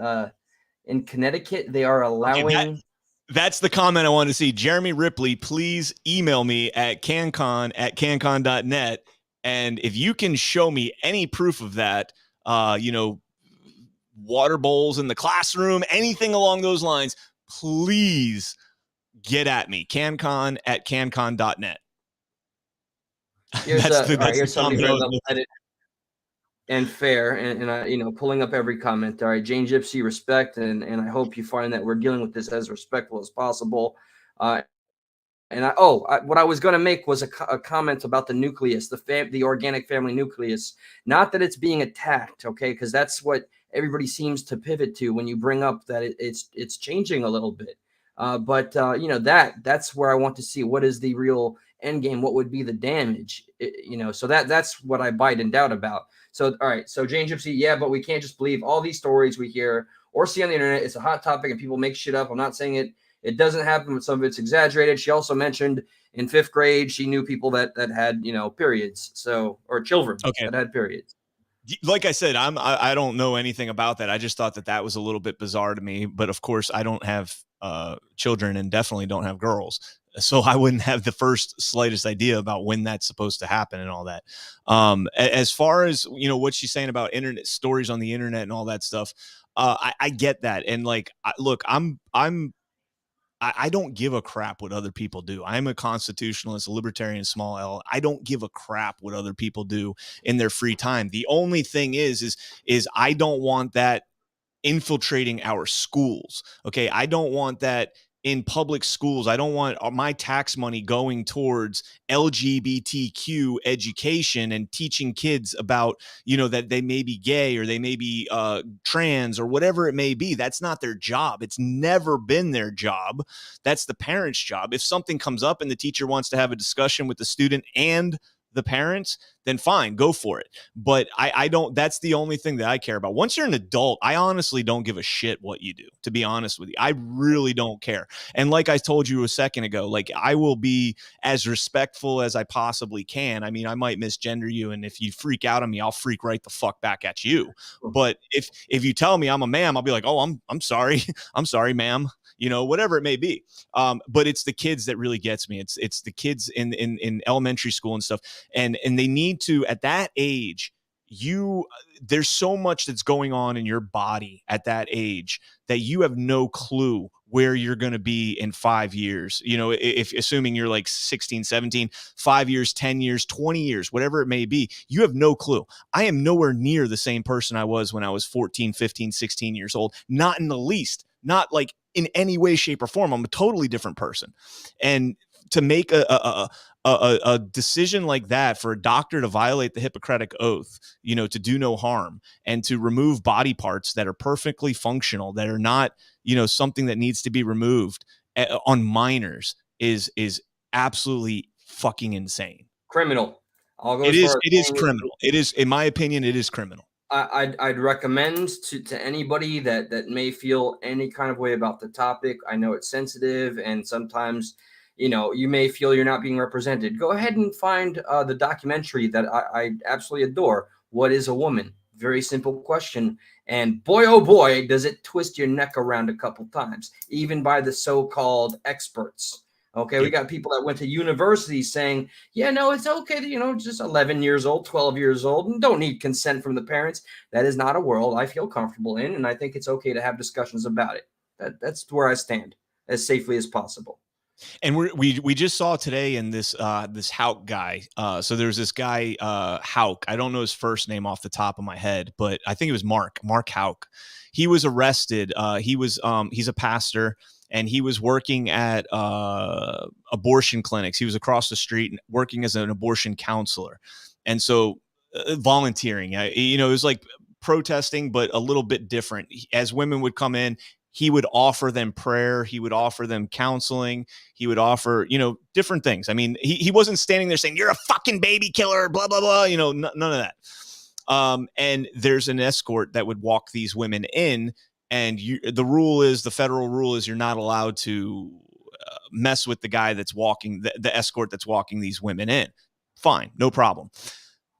S1: in Connecticut they are allowing.
S2: That's the comment I wanted to see. Jeremy Ripley, please email me at canncon@canncon.net. And if you can show me any proof of that, water bowls in the classroom, anything along those lines, please get at me. Canncon@canncon.net.
S1: Here's somebody very level-headed and fair, and pulling up every comment. All right, Jane Gypsy, respect, and I hope you find that we're dealing with this as respectful as possible. What I was going to make was a comment about the nucleus, the organic family nucleus. Not that it's being attacked, okay, because that's what everybody seems to pivot to when you bring up that it's changing a little bit. That's where I want to see what is the real end game, what would be the damage, So that's what I bite and doubt about. So all right, so Jane Gypsy, yeah, but we can't just believe all these stories we hear or see on the internet. It's a hot topic and people make shit up. I'm not saying it doesn't happen, but some of it's exaggerated. She also mentioned in 5th grade she knew people that had periods, or children that had periods.
S2: Like I said, I don't know anything about that. I just thought that was a little bit bizarre to me. But of course, I don't have children and definitely don't have girls, so I wouldn't have the slightest idea about when that's supposed to happen and all that. As far as what she's saying about internet stories on the internet and all that stuff, I get that. And look, I don't give a crap what other people do. I'm a constitutionalist, a libertarian, small L. I don't give a crap what other people do in their free time. The only thing is I don't want that infiltrating our schools. Okay. I don't want that in public schools. I don't want my tax money going towards LGBTQ education and teaching kids about, that they may be gay or they may be trans or whatever it may be. That's not their job. It's never been their job. That's the parent's job. If something comes up and the teacher wants to have a discussion with the student and the parents, then fine, go for it. But I don't, that's the only thing that I care about. Once you're an adult, I honestly don't give a shit what you do, to be honest with you. I really don't care. And like I told you a second ago, I will be as respectful as I possibly can. I mean, I might misgender you, and if you freak out on me, I'll freak right the fuck back at you. But if you tell me I'm a ma'am, I'll be like, oh, I'm sorry. I'm sorry, ma'am. Whatever it may be. But it's the kids that really gets me. It's the kids in elementary school and stuff. And they need to, at that age, there's so much that's going on in your body at that age that you have no clue where you're going to be in 5 years. If assuming you're 16, 17, 5 years, 10 years, 20 years, whatever it may be, you have no clue. I am nowhere near the same person I was when I was 14, 15, 16 years old. Not in the least. Not in any way, shape, or form. I'm a totally different person. And to make a decision like that for a doctor to violate the Hippocratic Oath, to do no harm and to remove body parts that are perfectly functional, that are not, something that needs to be removed on minors is absolutely fucking insane.
S1: Criminal.
S2: It is criminal. It is, in my opinion, it is criminal.
S1: I'd recommend to anybody that may feel any kind of way about the topic. I know it's sensitive, and sometimes, you may feel you're not being represented. Go ahead and find the documentary that I absolutely adore. What is a woman? Very simple question. And boy, oh boy, does it twist your neck around a couple times, even by the so-called experts. Okay, we got people that went to university saying, yeah, no, it's okay to, just 11 years old, 12 years old, and don't need consent from the parents. That is not a world I feel comfortable in, and I think it's okay to have discussions about it. That's where I stand, as safely as possible.
S2: And we just saw today in this Hauk guy. So there's this guy Hauk. I don't know his first name off the top of my head, but I think it was Mark Hauk. He was arrested. He's a pastor. and he was working at abortion clinics. He was across the street working as an abortion counselor. And so volunteering, it was like protesting, but a little bit different. As women would come in, he would offer them prayer. He would offer them counseling. He would offer, different things. I mean, he wasn't standing there saying, "You're a fucking baby killer," blah, blah, blah, none of that. And there's an escort that would walk these women in. And the federal rule is you're not allowed to mess with the guy that's walking, the escort that's walking these women in. Fine, no problem.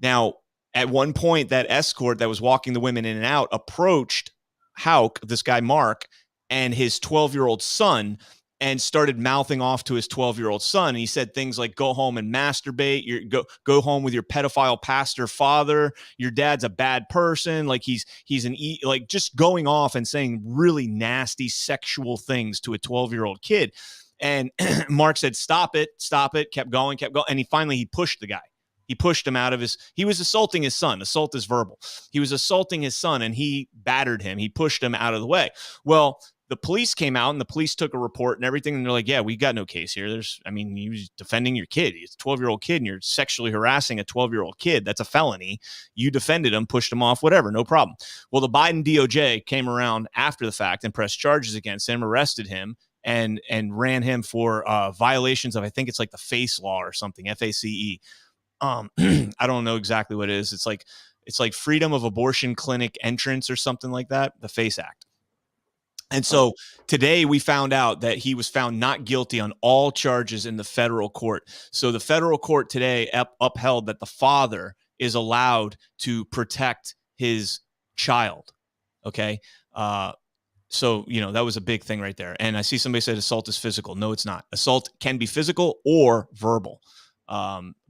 S2: Now, at one point, that escort that was walking the women in and out approached Hauk, this guy Mark, and his 12-year-old son, and started mouthing off to his 12-year-old son. And he said things like, "Go home and masturbate. Go home with your pedophile pastor father. Your dad's a bad person." Like he's like just going off and saying really nasty sexual things to a 12-year-old kid. And Mark said, "Stop it, stop it." Kept going. And he pushed the guy. He pushed him out of he was assaulting his son. Assault is verbal. He was assaulting his son, and he battered him. He pushed him out of the way. Well, the police came out, and the police took a report and everything. And they're like, "Yeah, we got no case here. He was defending your kid. He's a 12-year-old kid, and you're sexually harassing a 12-year-old kid. That's a felony. You defended him, pushed him off, whatever, no problem." Well, the Biden DOJ came around after the fact and pressed charges against him, arrested him, and ran him for violations of, I think it's like the FACE law or something, FACE. I don't know exactly what it is. It's like freedom of abortion clinic entrance or something like that, the FACE Act. And so today we found out that he was found not guilty on all charges in the federal court. So the federal court today upheld that the father is allowed to protect his child. Okay. So, that was a big thing right there. And I see somebody said assault is physical. No, it's not. Assault can be physical or verbal.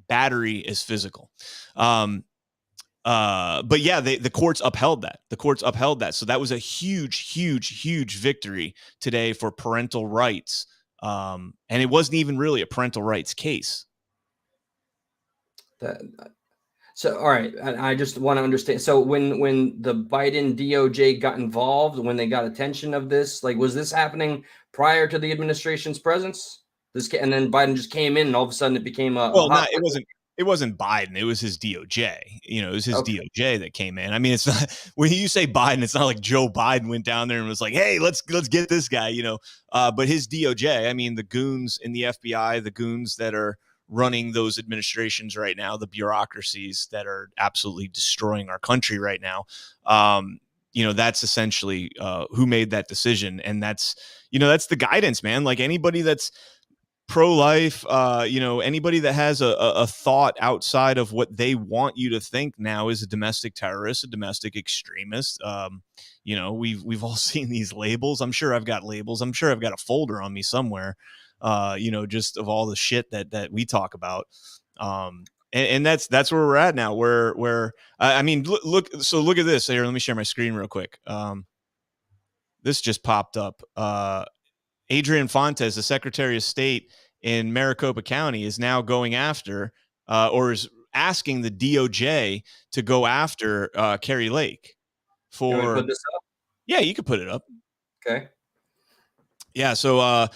S2: Battery is physical. But yeah, the courts upheld that. So that was a huge victory today for parental rights. And it wasn't even really a parental rights case.
S1: So, all right, I just want to understand. So when the Biden DOJ got involved, when they got attention of this, like, was this happening prior to the administration's presence? And then Biden just came in, and all of a sudden it became
S2: it wasn't Biden. It was his DOJ. It was his DOJ that came in. I mean, it's not, when you say Biden, it's not like Joe Biden went down there and was like, "Hey, let's get this guy," but his DOJ, I mean, the goons in the FBI, the goons that are running those administrations right now, the bureaucracies that are absolutely destroying our country right now. That's essentially who made that decision. And that's the guidance, man. Like anybody that's pro-life, anybody that has a thought outside of what they want you to think now is a domestic terrorist, a domestic extremist. We've all seen these labels. I'm sure I've got labels. I'm sure I've got a folder on me somewhere, just of all the shit that we talk about. And that's where we're at now, where look at this here. Let me share my screen real quick. This just popped up. Adrian Fontes, the Secretary of State in Maricopa County, is now going after or is asking the DOJ to go after Kari Lake for.
S1: Can we put this up?
S2: Yeah, you could put it up.
S1: Okay.
S2: Yeah. So,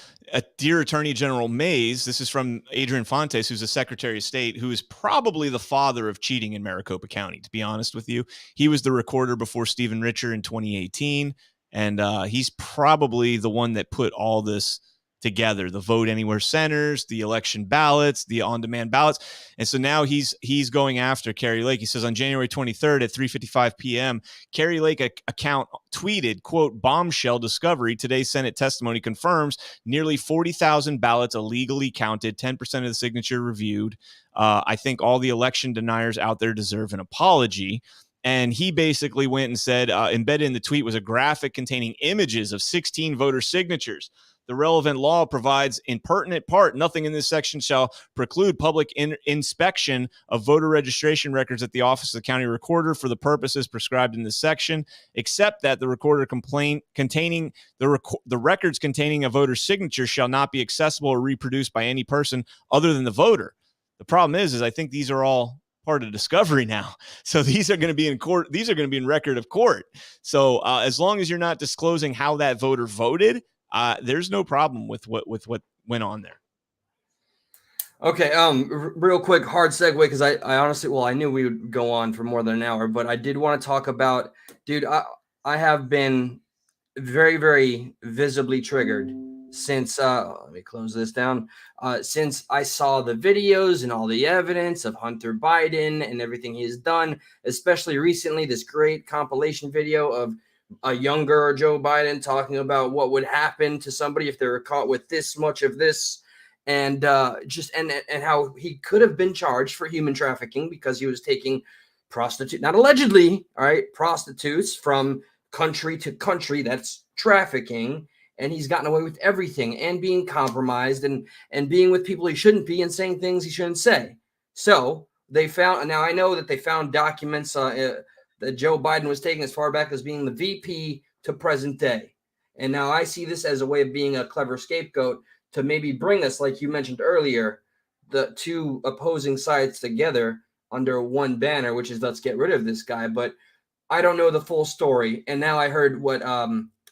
S2: dear Attorney General Mays, this is from Adrian Fontes, who's the Secretary of State, who is probably the father of cheating in Maricopa County, to be honest with you. He was the recorder before Stephen Richer in 2018. And he's probably the one that put all this together, the Vote Anywhere centers, the election ballots, the on-demand ballots. And so now he's going after Kari Lake. He says on January 23rd at 3:55 p.m., Kari Lake account tweeted, quote, "Bombshell discovery. Today's Senate testimony confirms nearly 40,000 ballots illegally counted, 10% of the signature reviewed. I think all the election deniers out there deserve an apology." And he basically went and said, embedded in the tweet was a graphic containing images of 16 voter signatures. The relevant law provides, in pertinent part, nothing in this section shall preclude public inspection of voter registration records at the office of the county recorder for the purposes prescribed in this section, except that the recorder containing the records containing a voter's signature shall not be accessible or reproduced by any person other than the voter. The problem is I think these are all part of discovery now. So these are going to be in court. These are going to be in record of court. So as long as you're not disclosing how that voter voted, there's no problem with what went on there.
S1: Okay, real quick, hard segue, because I honestly, well, I knew we would go on for more than an hour, but I did want to talk about, dude, I have been very, very visibly triggered since, let me close this down, since I saw the videos and all the evidence of Hunter Biden and everything he has done, especially recently, this great compilation video of a younger Joe Biden talking about what would happen to somebody if they were caught with this much of this, and just and how he could have been charged for human trafficking because he was taking prostitute, not allegedly, all right, prostitutes from country to country. That's trafficking, and he's gotten away with everything, and being compromised, and being with people he shouldn't be, and saying things he shouldn't say. So they found, now I know that they found documents that Joe Biden was taking as far back as being the VP to present day, and now I see this as a way of being a clever scapegoat to maybe bring us, like you mentioned earlier, the two opposing sides together under one banner, which is let's get rid of this guy. But I don't know the full story. And now I heard what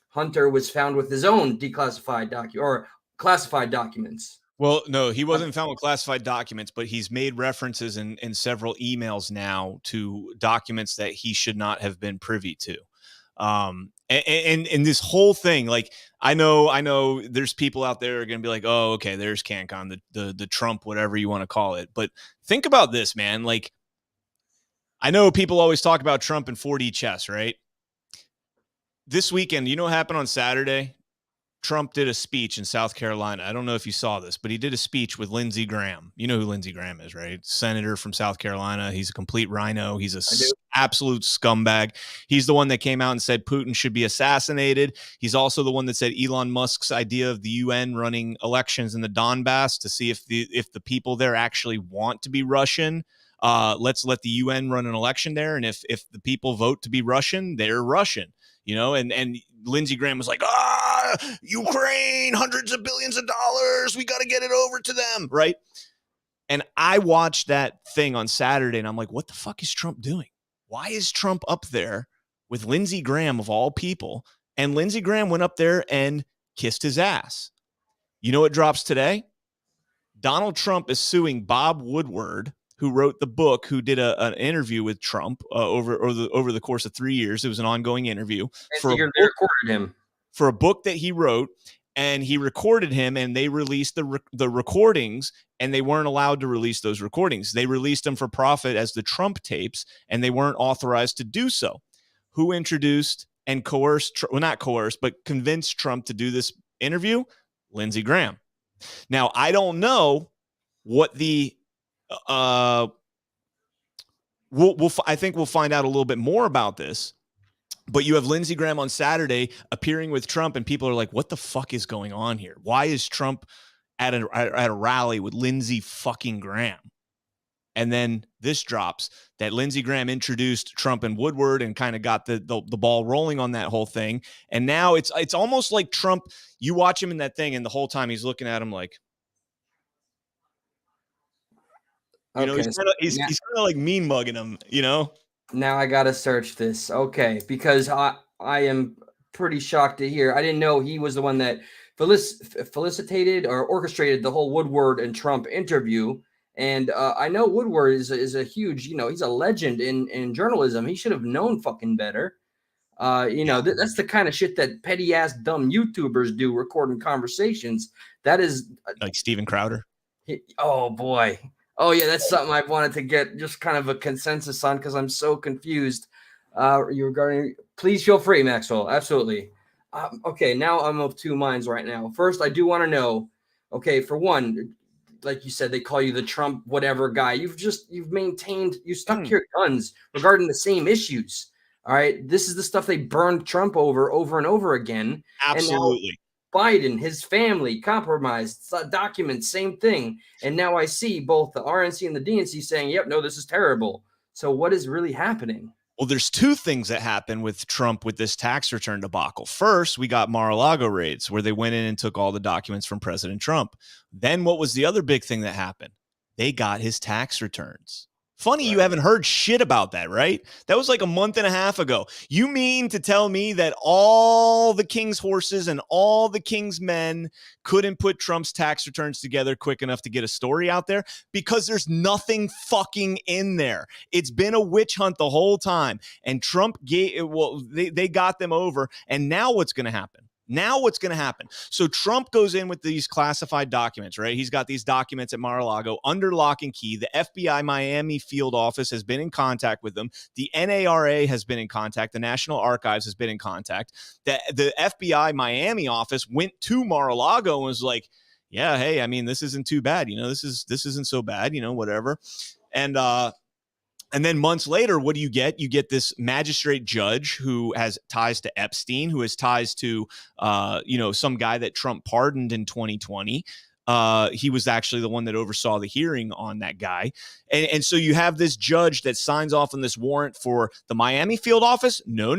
S1: Hunter was found with his own declassified or classified documents.
S2: Well, no, he wasn't found with classified documents, but he's made references in several emails now to documents that he should not have been privy to. And this whole thing, like, I know there's people out there are going to be like, oh, okay, there's Canncon, the Trump, whatever you want to call it. But think about this, man. Like, I know people always talk about Trump and 4D chess, right? This weekend, you know what happened on Saturday? Trump did a speech in South Carolina. I don't know if you saw this, but he did a speech with Lindsey Graham. You know who Lindsey Graham is, right? Senator from South Carolina. He's a complete rhino. He's a absolute scumbag. He's the one that came out and said Putin should be assassinated. He's also the one that said Elon Musk's idea of the UN running elections in the Donbass to see if the people there actually want to be Russian. Let's let the UN run an election there, and if the people vote to be Russian, they're Russian. You know, and Lindsey Graham was like, Ukraine, hundreds of billions of dollars. We got to get it over to them. Right. And I watched that thing on Saturday and I'm like, what the fuck is Trump doing? Why is Trump up there with Lindsey Graham of all people? And Lindsey Graham went up there and kissed his ass. You know what drops today? Donald Trump is suing Bob Woodward, who wrote the book, who did an interview with Trump over the course of 3 years. It was an ongoing interview
S1: for a
S2: book that he wrote, and he recorded him, and they released the recordings, and they weren't allowed to release those recordings. They released them for profit as the Trump tapes, and they weren't authorized to do so. Who introduced and coerced, well, not coerced, but convinced Trump to do this interview? Lindsey Graham. Now, I don't know what the I think we'll find out a little bit more about this, but you have Lindsey Graham on Saturday appearing with Trump, and people are like, what the fuck is going on here? Why is Trump at a rally with Lindsey fucking Graham? And then this drops that Lindsey Graham introduced Trump and Woodward and kind of got the ball rolling on that whole thing. And now it's almost like Trump, you watch him in that thing, and the whole time he's looking at him like, you know, he's kind of like mean mugging him, you know?
S1: Now I got to search this. Okay. Because I am pretty shocked to hear. I didn't know he was the one that felicitated or orchestrated the whole Woodward and Trump interview. And I know Woodward is a huge, you know, he's a legend in journalism. He should have known fucking better. You know, that's the kind of shit that petty ass dumb YouTubers do, recording conversations. That is
S2: like Steven Crowder.
S1: Oh boy. Oh yeah, that's something I wanted to get just kind of a consensus on, because I'm so confused. Regarding, please feel free, Maxwell. Absolutely. Okay, now I'm of two minds right now. First, I do want to know. Okay, for one, like you said, they call you the Trump whatever guy. You stuck to your guns regarding the same issues. All right, this is the stuff they burned Trump over and over again.
S2: Absolutely.
S1: Biden, his family, compromised, documents, same thing. And now I see both the RNC and the DNC saying, yep, no, this is terrible. So what is really happening?
S2: Well, there's two things that happened with Trump with this tax return debacle. First, we got Mar-a-Lago raids, where they went in and took all the documents from President Trump. Then what was the other big thing that happened? They got his tax returns. Funny you haven't heard shit about that, right? That was like a month and a half ago. You mean to tell me that all the king's horses and all the king's men couldn't put Trump's tax returns together quick enough to get a story out there? Because there's nothing fucking in there. It's been a witch hunt the whole time. And Trump they got them over. And now what's going to happen? So Trump goes in with these classified documents, right? He's got these documents at Mar-a-Lago under lock and key. The FBI Miami field office has been in contact with them. The NARA has been in contact. The National Archives has been in contact. The FBI Miami office went to Mar-a-Lago and was like, yeah, hey, I mean, this isn't too bad. This isn't so bad, whatever. And then months later, what do you get? You get this magistrate judge who has ties to Epstein, who has ties to, some guy that Trump pardoned in 2020. He was actually the one that oversaw the hearing on that guy. And so you have this judge that signs off on this warrant for the Miami field office. No.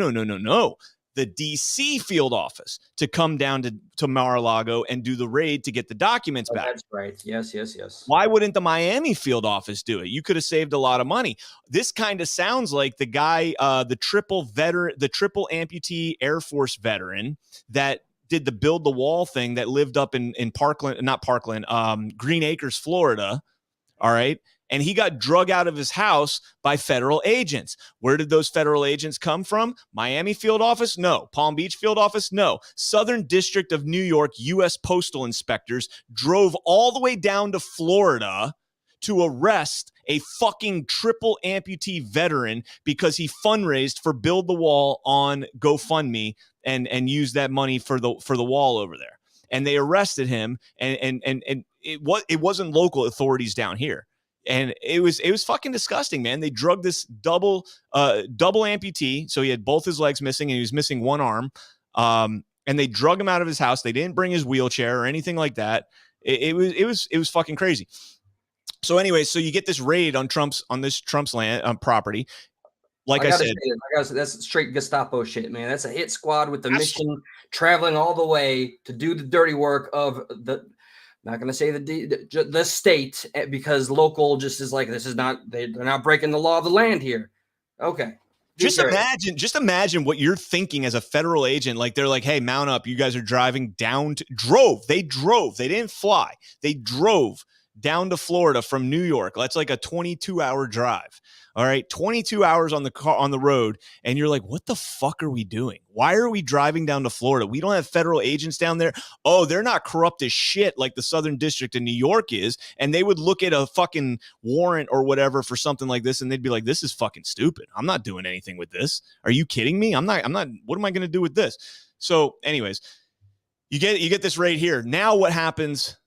S2: The DC field office to come down to Mar-a-Lago and do the raid to get the documents back.
S1: That's right. Yes.
S2: Why wouldn't the Miami field office do it? You could have saved a lot of money. This kind of sounds like the guy, the triple amputee Air Force veteran that did the build the wall thing that lived up in Green Acres, Florida. All right. And he got drug out of his house by federal agents. Where did those federal agents come from? Miami field office? No. Palm Beach field office? No. Southern District of New York U.S. postal inspectors drove all the way down to Florida to arrest a fucking triple amputee veteran because he fundraised for Build the Wall on GoFundMe and used that money for the wall over there. And they arrested him, and it wasn't local authorities down here. And it was fucking disgusting, man. They drugged this double amputee, so he had both his legs missing and he was missing one arm. And they drug him out of his house. They didn't bring his wheelchair or anything like that. It was fucking crazy. So anyway, so you get this raid on Trump's land property. Like I said,
S1: that's straight Gestapo shit, man. That's a hit squad with the mission traveling all the way to do the dirty work of the. Not going to say the state, because local just is like, this is not, they're not breaking the law of the land here. Okay.
S2: Just imagine what you're thinking as a federal agent. Like, they're like, hey, mount up. You guys are driving down they drove. They didn't fly. They drove down to Florida from New York. That's like a 22-hour drive. All right. 22 hours on the road. And you're like, what the fuck are we doing? Why are we driving down to Florida? We don't have federal agents down there. Oh, they're not corrupt as shit like the Southern District in New York is. And they would look at a fucking warrant or whatever for something like this, and they'd be like, this is fucking stupid. I'm not doing anything with this. Are you kidding me? I'm not. What am I going to do with this? So anyways, you get this raid here. Now what happens?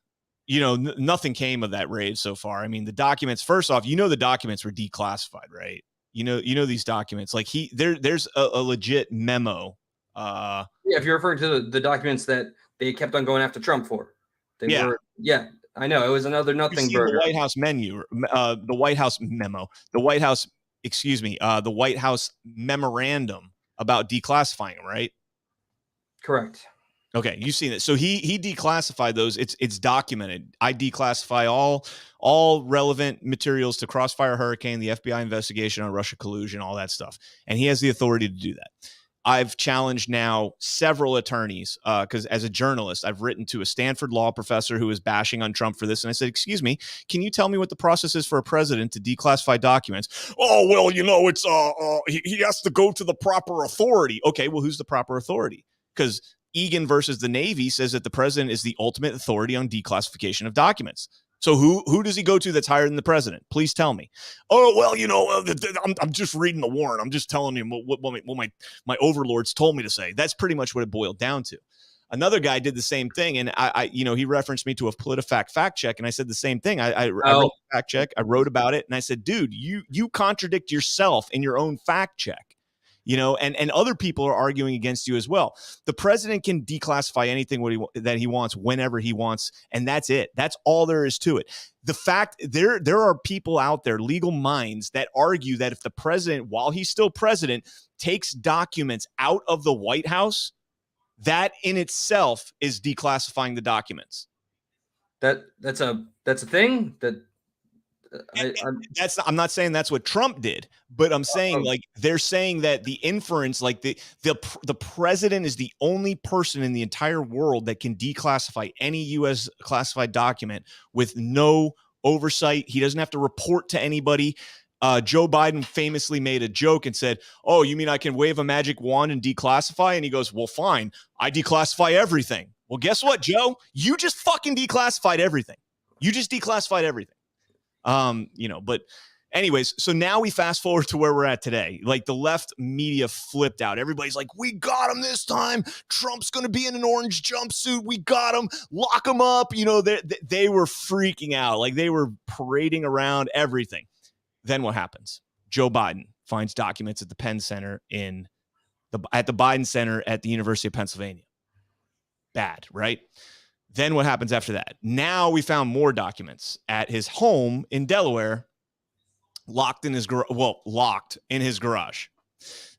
S2: Nothing came of that raid so far. I mean, the documents, first off, the documents were declassified, right? You know these documents, like there's a legit memo.
S1: Yeah, if you're referring to the documents that they kept on going after Trump for. I know. It was another nothing burger.
S2: The White House menu, the White House memo, the White House memorandum about declassifying them, right?
S1: Correct.
S2: Okay, you've seen it. So he declassified those. It's documented. I declassify all relevant materials to Crossfire Hurricane, the FBI investigation on Russia collusion, all that stuff. And he has the authority to do that. I've challenged now several attorneys because as a journalist, I've written to a Stanford law professor who is bashing on Trump for this. And I said, excuse me, can you tell me what the process is for a president to declassify documents? Oh, well, it's he has to go to the proper authority. Okay, well, who's the proper authority? Because Egan versus the Navy says that the president is the ultimate authority on declassification of documents. So who does he go to that's higher than the president? Please tell me. Oh, well, I'm just reading the warrant. I'm just telling him what my overlords told me to say. That's pretty much what it boiled down to. Another guy did the same thing, and he referenced me to a PolitiFact fact check, and I said the same thing. I wrote a fact check. I wrote about it, and I said, dude, you contradict yourself in your own fact check. And other people are arguing against you as well. The president can declassify anything that he wants whenever he wants, and that's it. That's all there is to it. The fact there are people out there, legal minds, that argue that if the president, while he's still president, takes documents out of the White House, that in itself is declassifying the documents.
S1: That's a thing that
S2: I'm not saying that's what Trump did, but I'm saying like they're saying that the inference, like the president is the only person in the entire world that can declassify any U.S. classified document with no oversight. He doesn't have to report to anybody. Joe Biden famously made a joke and said, "Oh, you mean I can wave a magic wand and declassify?" And he goes, "Well, fine, I declassify everything." Well, guess what, Joe? You just fucking declassified everything. You just declassified everything. But anyways, so now we fast forward to where we're at today. Like the left media flipped out. Everybody's like, we got him this time. Trump's going to be in an orange jumpsuit. We got him. Lock him up. You know, they were freaking out. Like they were parading around everything. Then what happens? Joe Biden finds documents at the Penn Center at the Biden Center at the University of Pennsylvania. Bad, right? Then what happens after that? Now we found more documents at his home in Delaware, locked in his garage.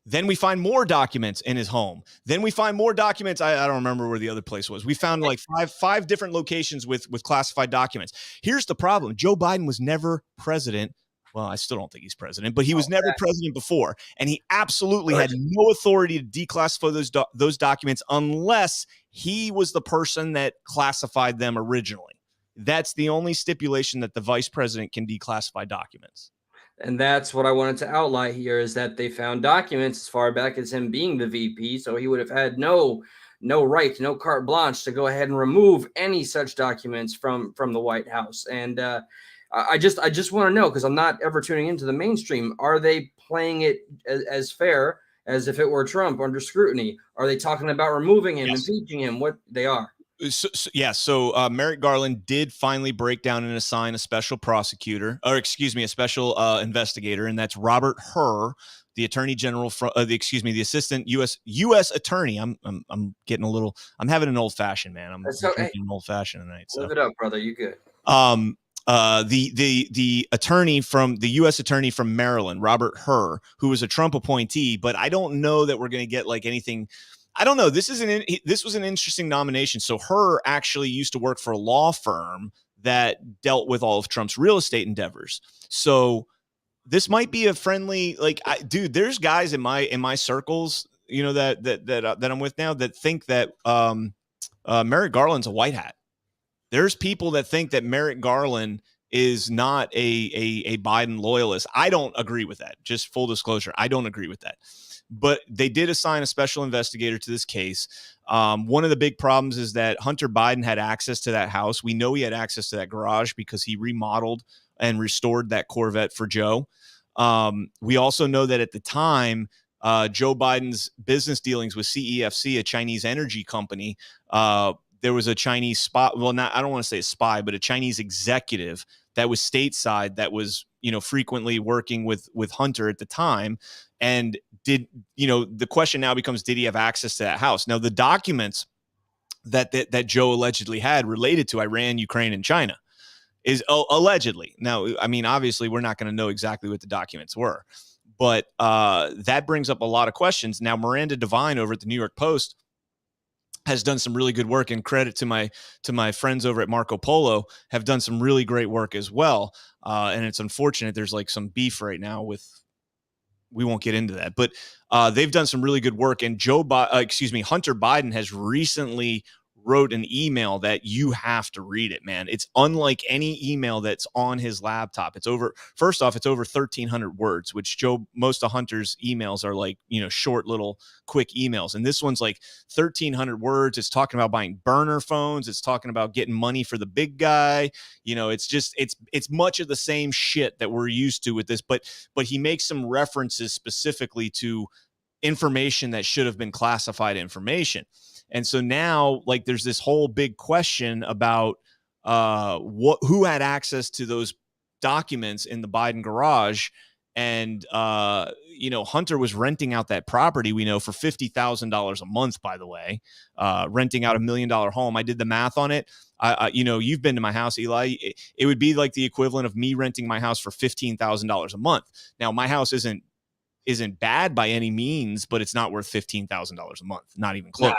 S2: Then we find more documents in his home. Then we find more documents. I don't remember where the other place was. We found like five different locations with classified documents. Here's the problem. Joe Biden was never president. Well, I still don't think he's president, but he was never president before. And he absolutely had no authority to declassify those documents unless he was the person that classified them originally. That's the only stipulation that the vice president can declassify documents.
S1: And that's what I wanted to outline here is that they found documents as far back as him being the VP. So he would have had no right, no carte blanche to go ahead and remove any such documents from the White House. And I just want to know, because I'm not ever tuning into the mainstream. Are they playing it as fair as if it were Trump under scrutiny? Are they talking about removing him, impeaching him? What they are?
S2: So Merrick Garland did finally break down and assign a special prosecutor, or excuse me, a special investigator, and that's Robert Hur, the Attorney General from the Assistant U.S. Attorney. I'm getting a little. I'm having an old fashioned, man. I'm drinking an old fashioned tonight. So.
S1: Live it up, brother. You good?
S2: The attorney from the U.S. attorney from Maryland, Robert Hur, who was a Trump appointee, but I don't know that we're going to get like anything. I don't know. This was an interesting nomination. So Hur actually used to work for a law firm that dealt with all of Trump's real estate endeavors. So this might be a friendly, dude, there's guys in my circles, you know, that I'm with now that think that Merrick Garland's a white hat. There's people that think that Merrick Garland is not a Biden loyalist. I don't agree with that. Just full disclosure, I don't agree with that. But they did assign a special investigator to this case. One of the big problems is that Hunter Biden had access to that house. We know he had access to that garage because he remodeled and restored that Corvette for Joe. We also know that at the time, Joe Biden's business dealings with CEFC, a Chinese energy company, there was a Chinese spy. Well, I don't want to say a spy, but a Chinese executive that was stateside that was, frequently working with Hunter at the time. And the question now becomes, did he have access to that house? Now, the documents that Joe allegedly had related to Iran, Ukraine, and China is allegedly. Now, I mean, obviously, we're not going to know exactly what the documents were, but that brings up a lot of questions. Now, Miranda Devine over at the New York Post has done some really good work, and credit to my friends over at Marco Polo have done some really great work as well. And it's unfortunate there's like some beef right now we won't get into that, but they've done some really good work. And Hunter Biden has recently wrote an email that you have to read it, man. It's unlike any email that's on his laptop. First off, it's over 1,300 words, which most of Hunter's emails are like, short little quick emails. And this one's like 1,300 words. It's talking about buying burner phones. It's talking about getting money for the big guy. It's much of the same shit that we're used to with this, but he makes some references specifically to information that should have been classified information. And so now, there's this whole big question about who had access to those documents in the Biden garage. And, Hunter was renting out that property, we know, for $50,000 a month, by the way, renting out $1 million home. I did the math on it. You've been to my house, Eli. It would be like the equivalent of me renting my house for $15,000 a month. Now, my house isn't bad by any means, but it's not worth $15,000 a month. Not even close.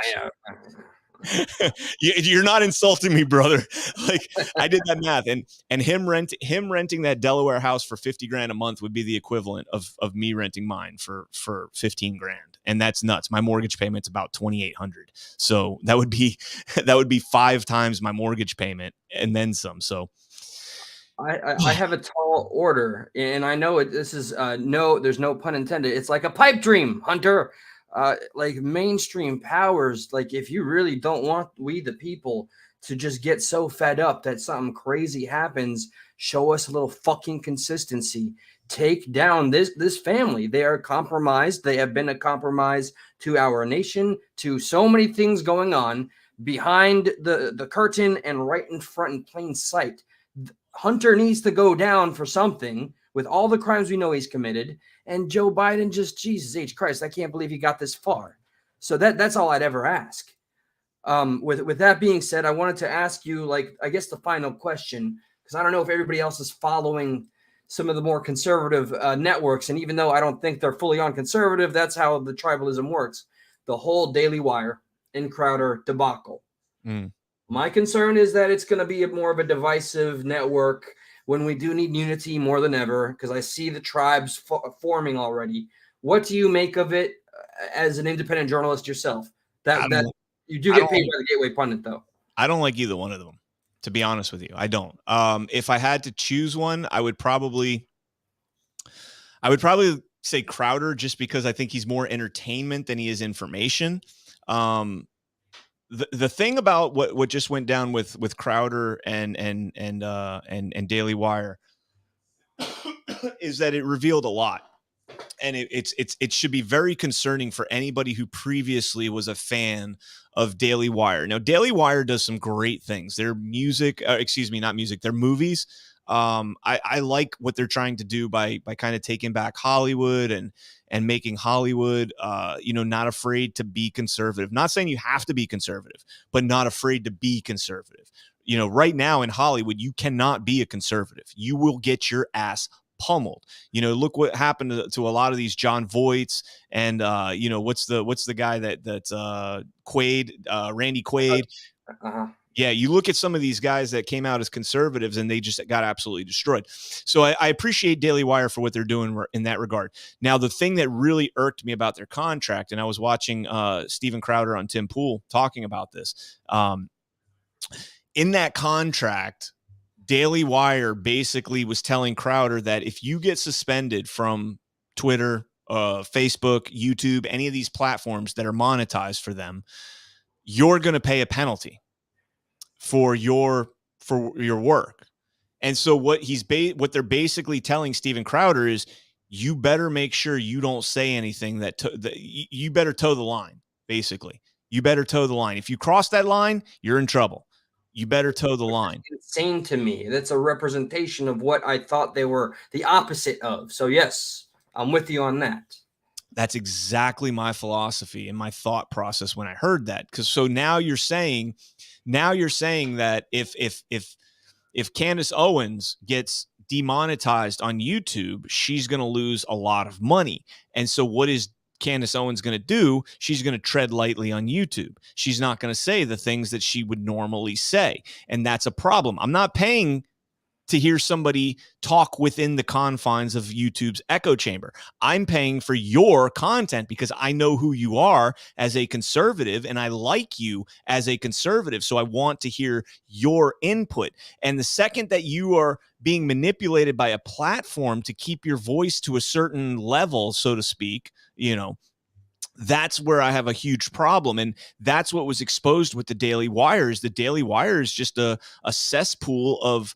S2: You're not insulting me, brother. Like, I did that math, and him renting that Delaware house for 50 grand a month would be the equivalent of me renting mine for 15 grand. And that's nuts. My mortgage payment's about 2,800. So that would be 5 times my mortgage payment and then some. So
S1: I have a tall order, and I know this is there's no pun intended. It's like a pipe dream, Hunter. Like mainstream powers, like if you really don't want we the people to just get so fed up that something crazy happens, show us a little fucking consistency. Take down this family. They are compromised. They have been a compromise to our nation, to so many things going on behind the curtain and right in front in plain sight. Hunter needs to go down for something with all the crimes we know he's committed. And Joe Biden just, Jesus H. Christ, I can't believe he got this far. So that's all I'd ever ask. With that being said, I wanted to ask you, like, I guess the final question, because I don't know if everybody else is following some of the more conservative networks. And even though I don't think they're fully on conservative, that's how the tribalism works. The whole Daily Wire and Crowder debacle. My concern is that it's going to be more of a divisive network when we do need unity more than ever, because I see the tribes forming already. What do you make of it as an independent journalist yourself? That you do get paid by the Gateway Pundit, though.
S2: I don't like either one of them, to be honest with you. I don't. If I had to choose one, I would probably say Crowder, just because I think he's more entertainment than he is information. The thing about what just went down with Crowder and Daily Wire is that it revealed a lot, and it should be very concerning for anybody who previously was a fan of Daily Wire. Now, Daily Wire does some great things. Their music, not music, their movies. I like what they're trying to do by kind of taking back Hollywood and making Hollywood, not afraid to be conservative. Not saying you have to be conservative, but not afraid to be conservative. Right now in Hollywood, you cannot be a conservative. You will get your ass pummeled. Look what happened to a lot of these John Voights and what's the guy that's Quaid, Randy Quaid. Yeah, you look at some of these guys that came out as conservatives and they just got absolutely destroyed. So I appreciate Daily Wire for what they're doing in that regard. Now, the thing that really irked me about their contract, and I was watching Steven Crowder on Tim Pool talking about this, in that contract, Daily Wire basically was telling Crowder that if you get suspended from Twitter, Facebook, YouTube, any of these platforms that are monetized for them, you're going to pay a penalty for your work. And so what they're basically telling Steven Crowder is, you better make sure you don't say anything that you better toe the line. Basically, you better toe the line. If you cross that line, you're in trouble. You better toe the line.
S1: That's insane to me. That's a representation of what I thought they were the opposite of. So yes, I'm with you on that.
S2: That's exactly my philosophy and my thought process when I heard that. So now you're saying that if Candace Owens gets demonetized on YouTube, she's going to lose a lot of money. And so what is Candace Owens going to do? She's going to tread lightly on YouTube. She's not going to say the things that she would normally say. And that's a problem. I'm not paying to hear somebody talk within the confines of YouTube's echo chamber. I'm paying for your content because I know who you are as a conservative and I like you as a conservative. So I want to hear your input. And the second that you are being manipulated by a platform to keep your voice to a certain level, so to speak, that's where I have a huge problem. And that's what was exposed with the Daily Wire. Is the Daily Wire is just a cesspool of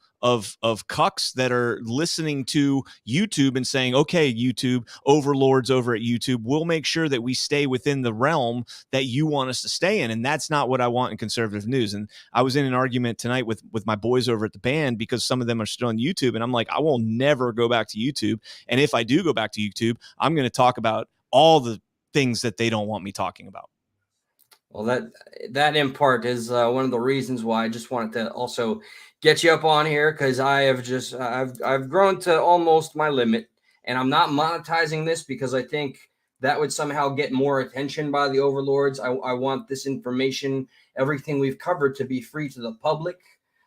S2: cucks that are listening to YouTube and saying, okay, YouTube overlords over at YouTube, we'll make sure that we stay within the realm that you want us to stay in. And that's not what I want in conservative news. And I was in an argument tonight with my boys over at the band because some of them are still on YouTube. And I'm like, I will never go back to YouTube. And if I do go back to YouTube, I'm going to talk about all the things that they don't want me talking about.
S1: Well, that in part is one of the reasons why I just wanted to also get you up on here, because I have just I've grown to almost my limit, and I'm not monetizing this because I think that would somehow get more attention by the overlords. I want this information, everything we've covered, to be free to the public.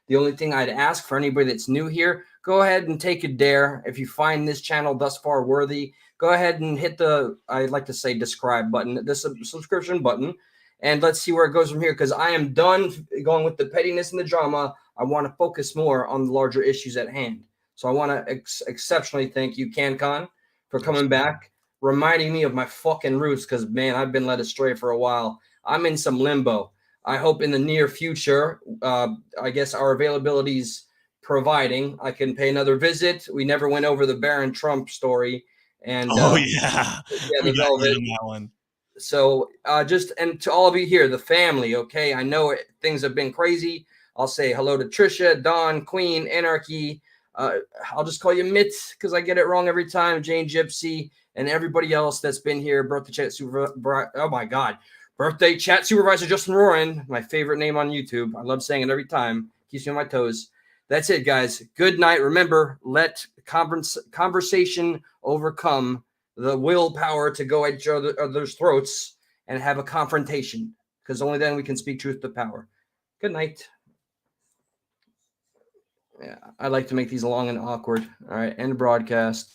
S1: The only thing I'd ask for anybody that's new here, go ahead and take a dare. If you find this channel thus far worthy, go ahead and hit the, I'd like to say, subscribe button, the subscription button, and let's see where it goes from here, because I am done going with the pettiness and the drama. I want to focus more on the larger issues at hand. So I want to exceptionally thank you, Canncon, for coming back, reminding me of my fucking roots, because, man, I've been led astray for a while. I'm in some limbo. I hope in the near future, I guess our availability's providing, I can pay another visit. We never went over the Barron Trump story. And
S2: yeah,
S1: we got
S2: that one.
S1: So just, and to all of you here, the family, okay? I know things have been crazy. I'll say hello to Trisha, Dawn, Queen, Anarchy. I'll just call you Mitt because I get it wrong every time. Jane Gypsy and everybody else that's been here. Birthday chat supervisor. Oh my God. Birthday chat supervisor Justin Roran, my favorite name on YouTube. I love saying it every time. Keeps me on my toes. That's it, guys. Good night. Remember, let conversation overcome the willpower to go at each other's throats and have a confrontation, because only then we can speak truth to power. Good night. Yeah, I like to make these long and awkward. All right, end broadcast.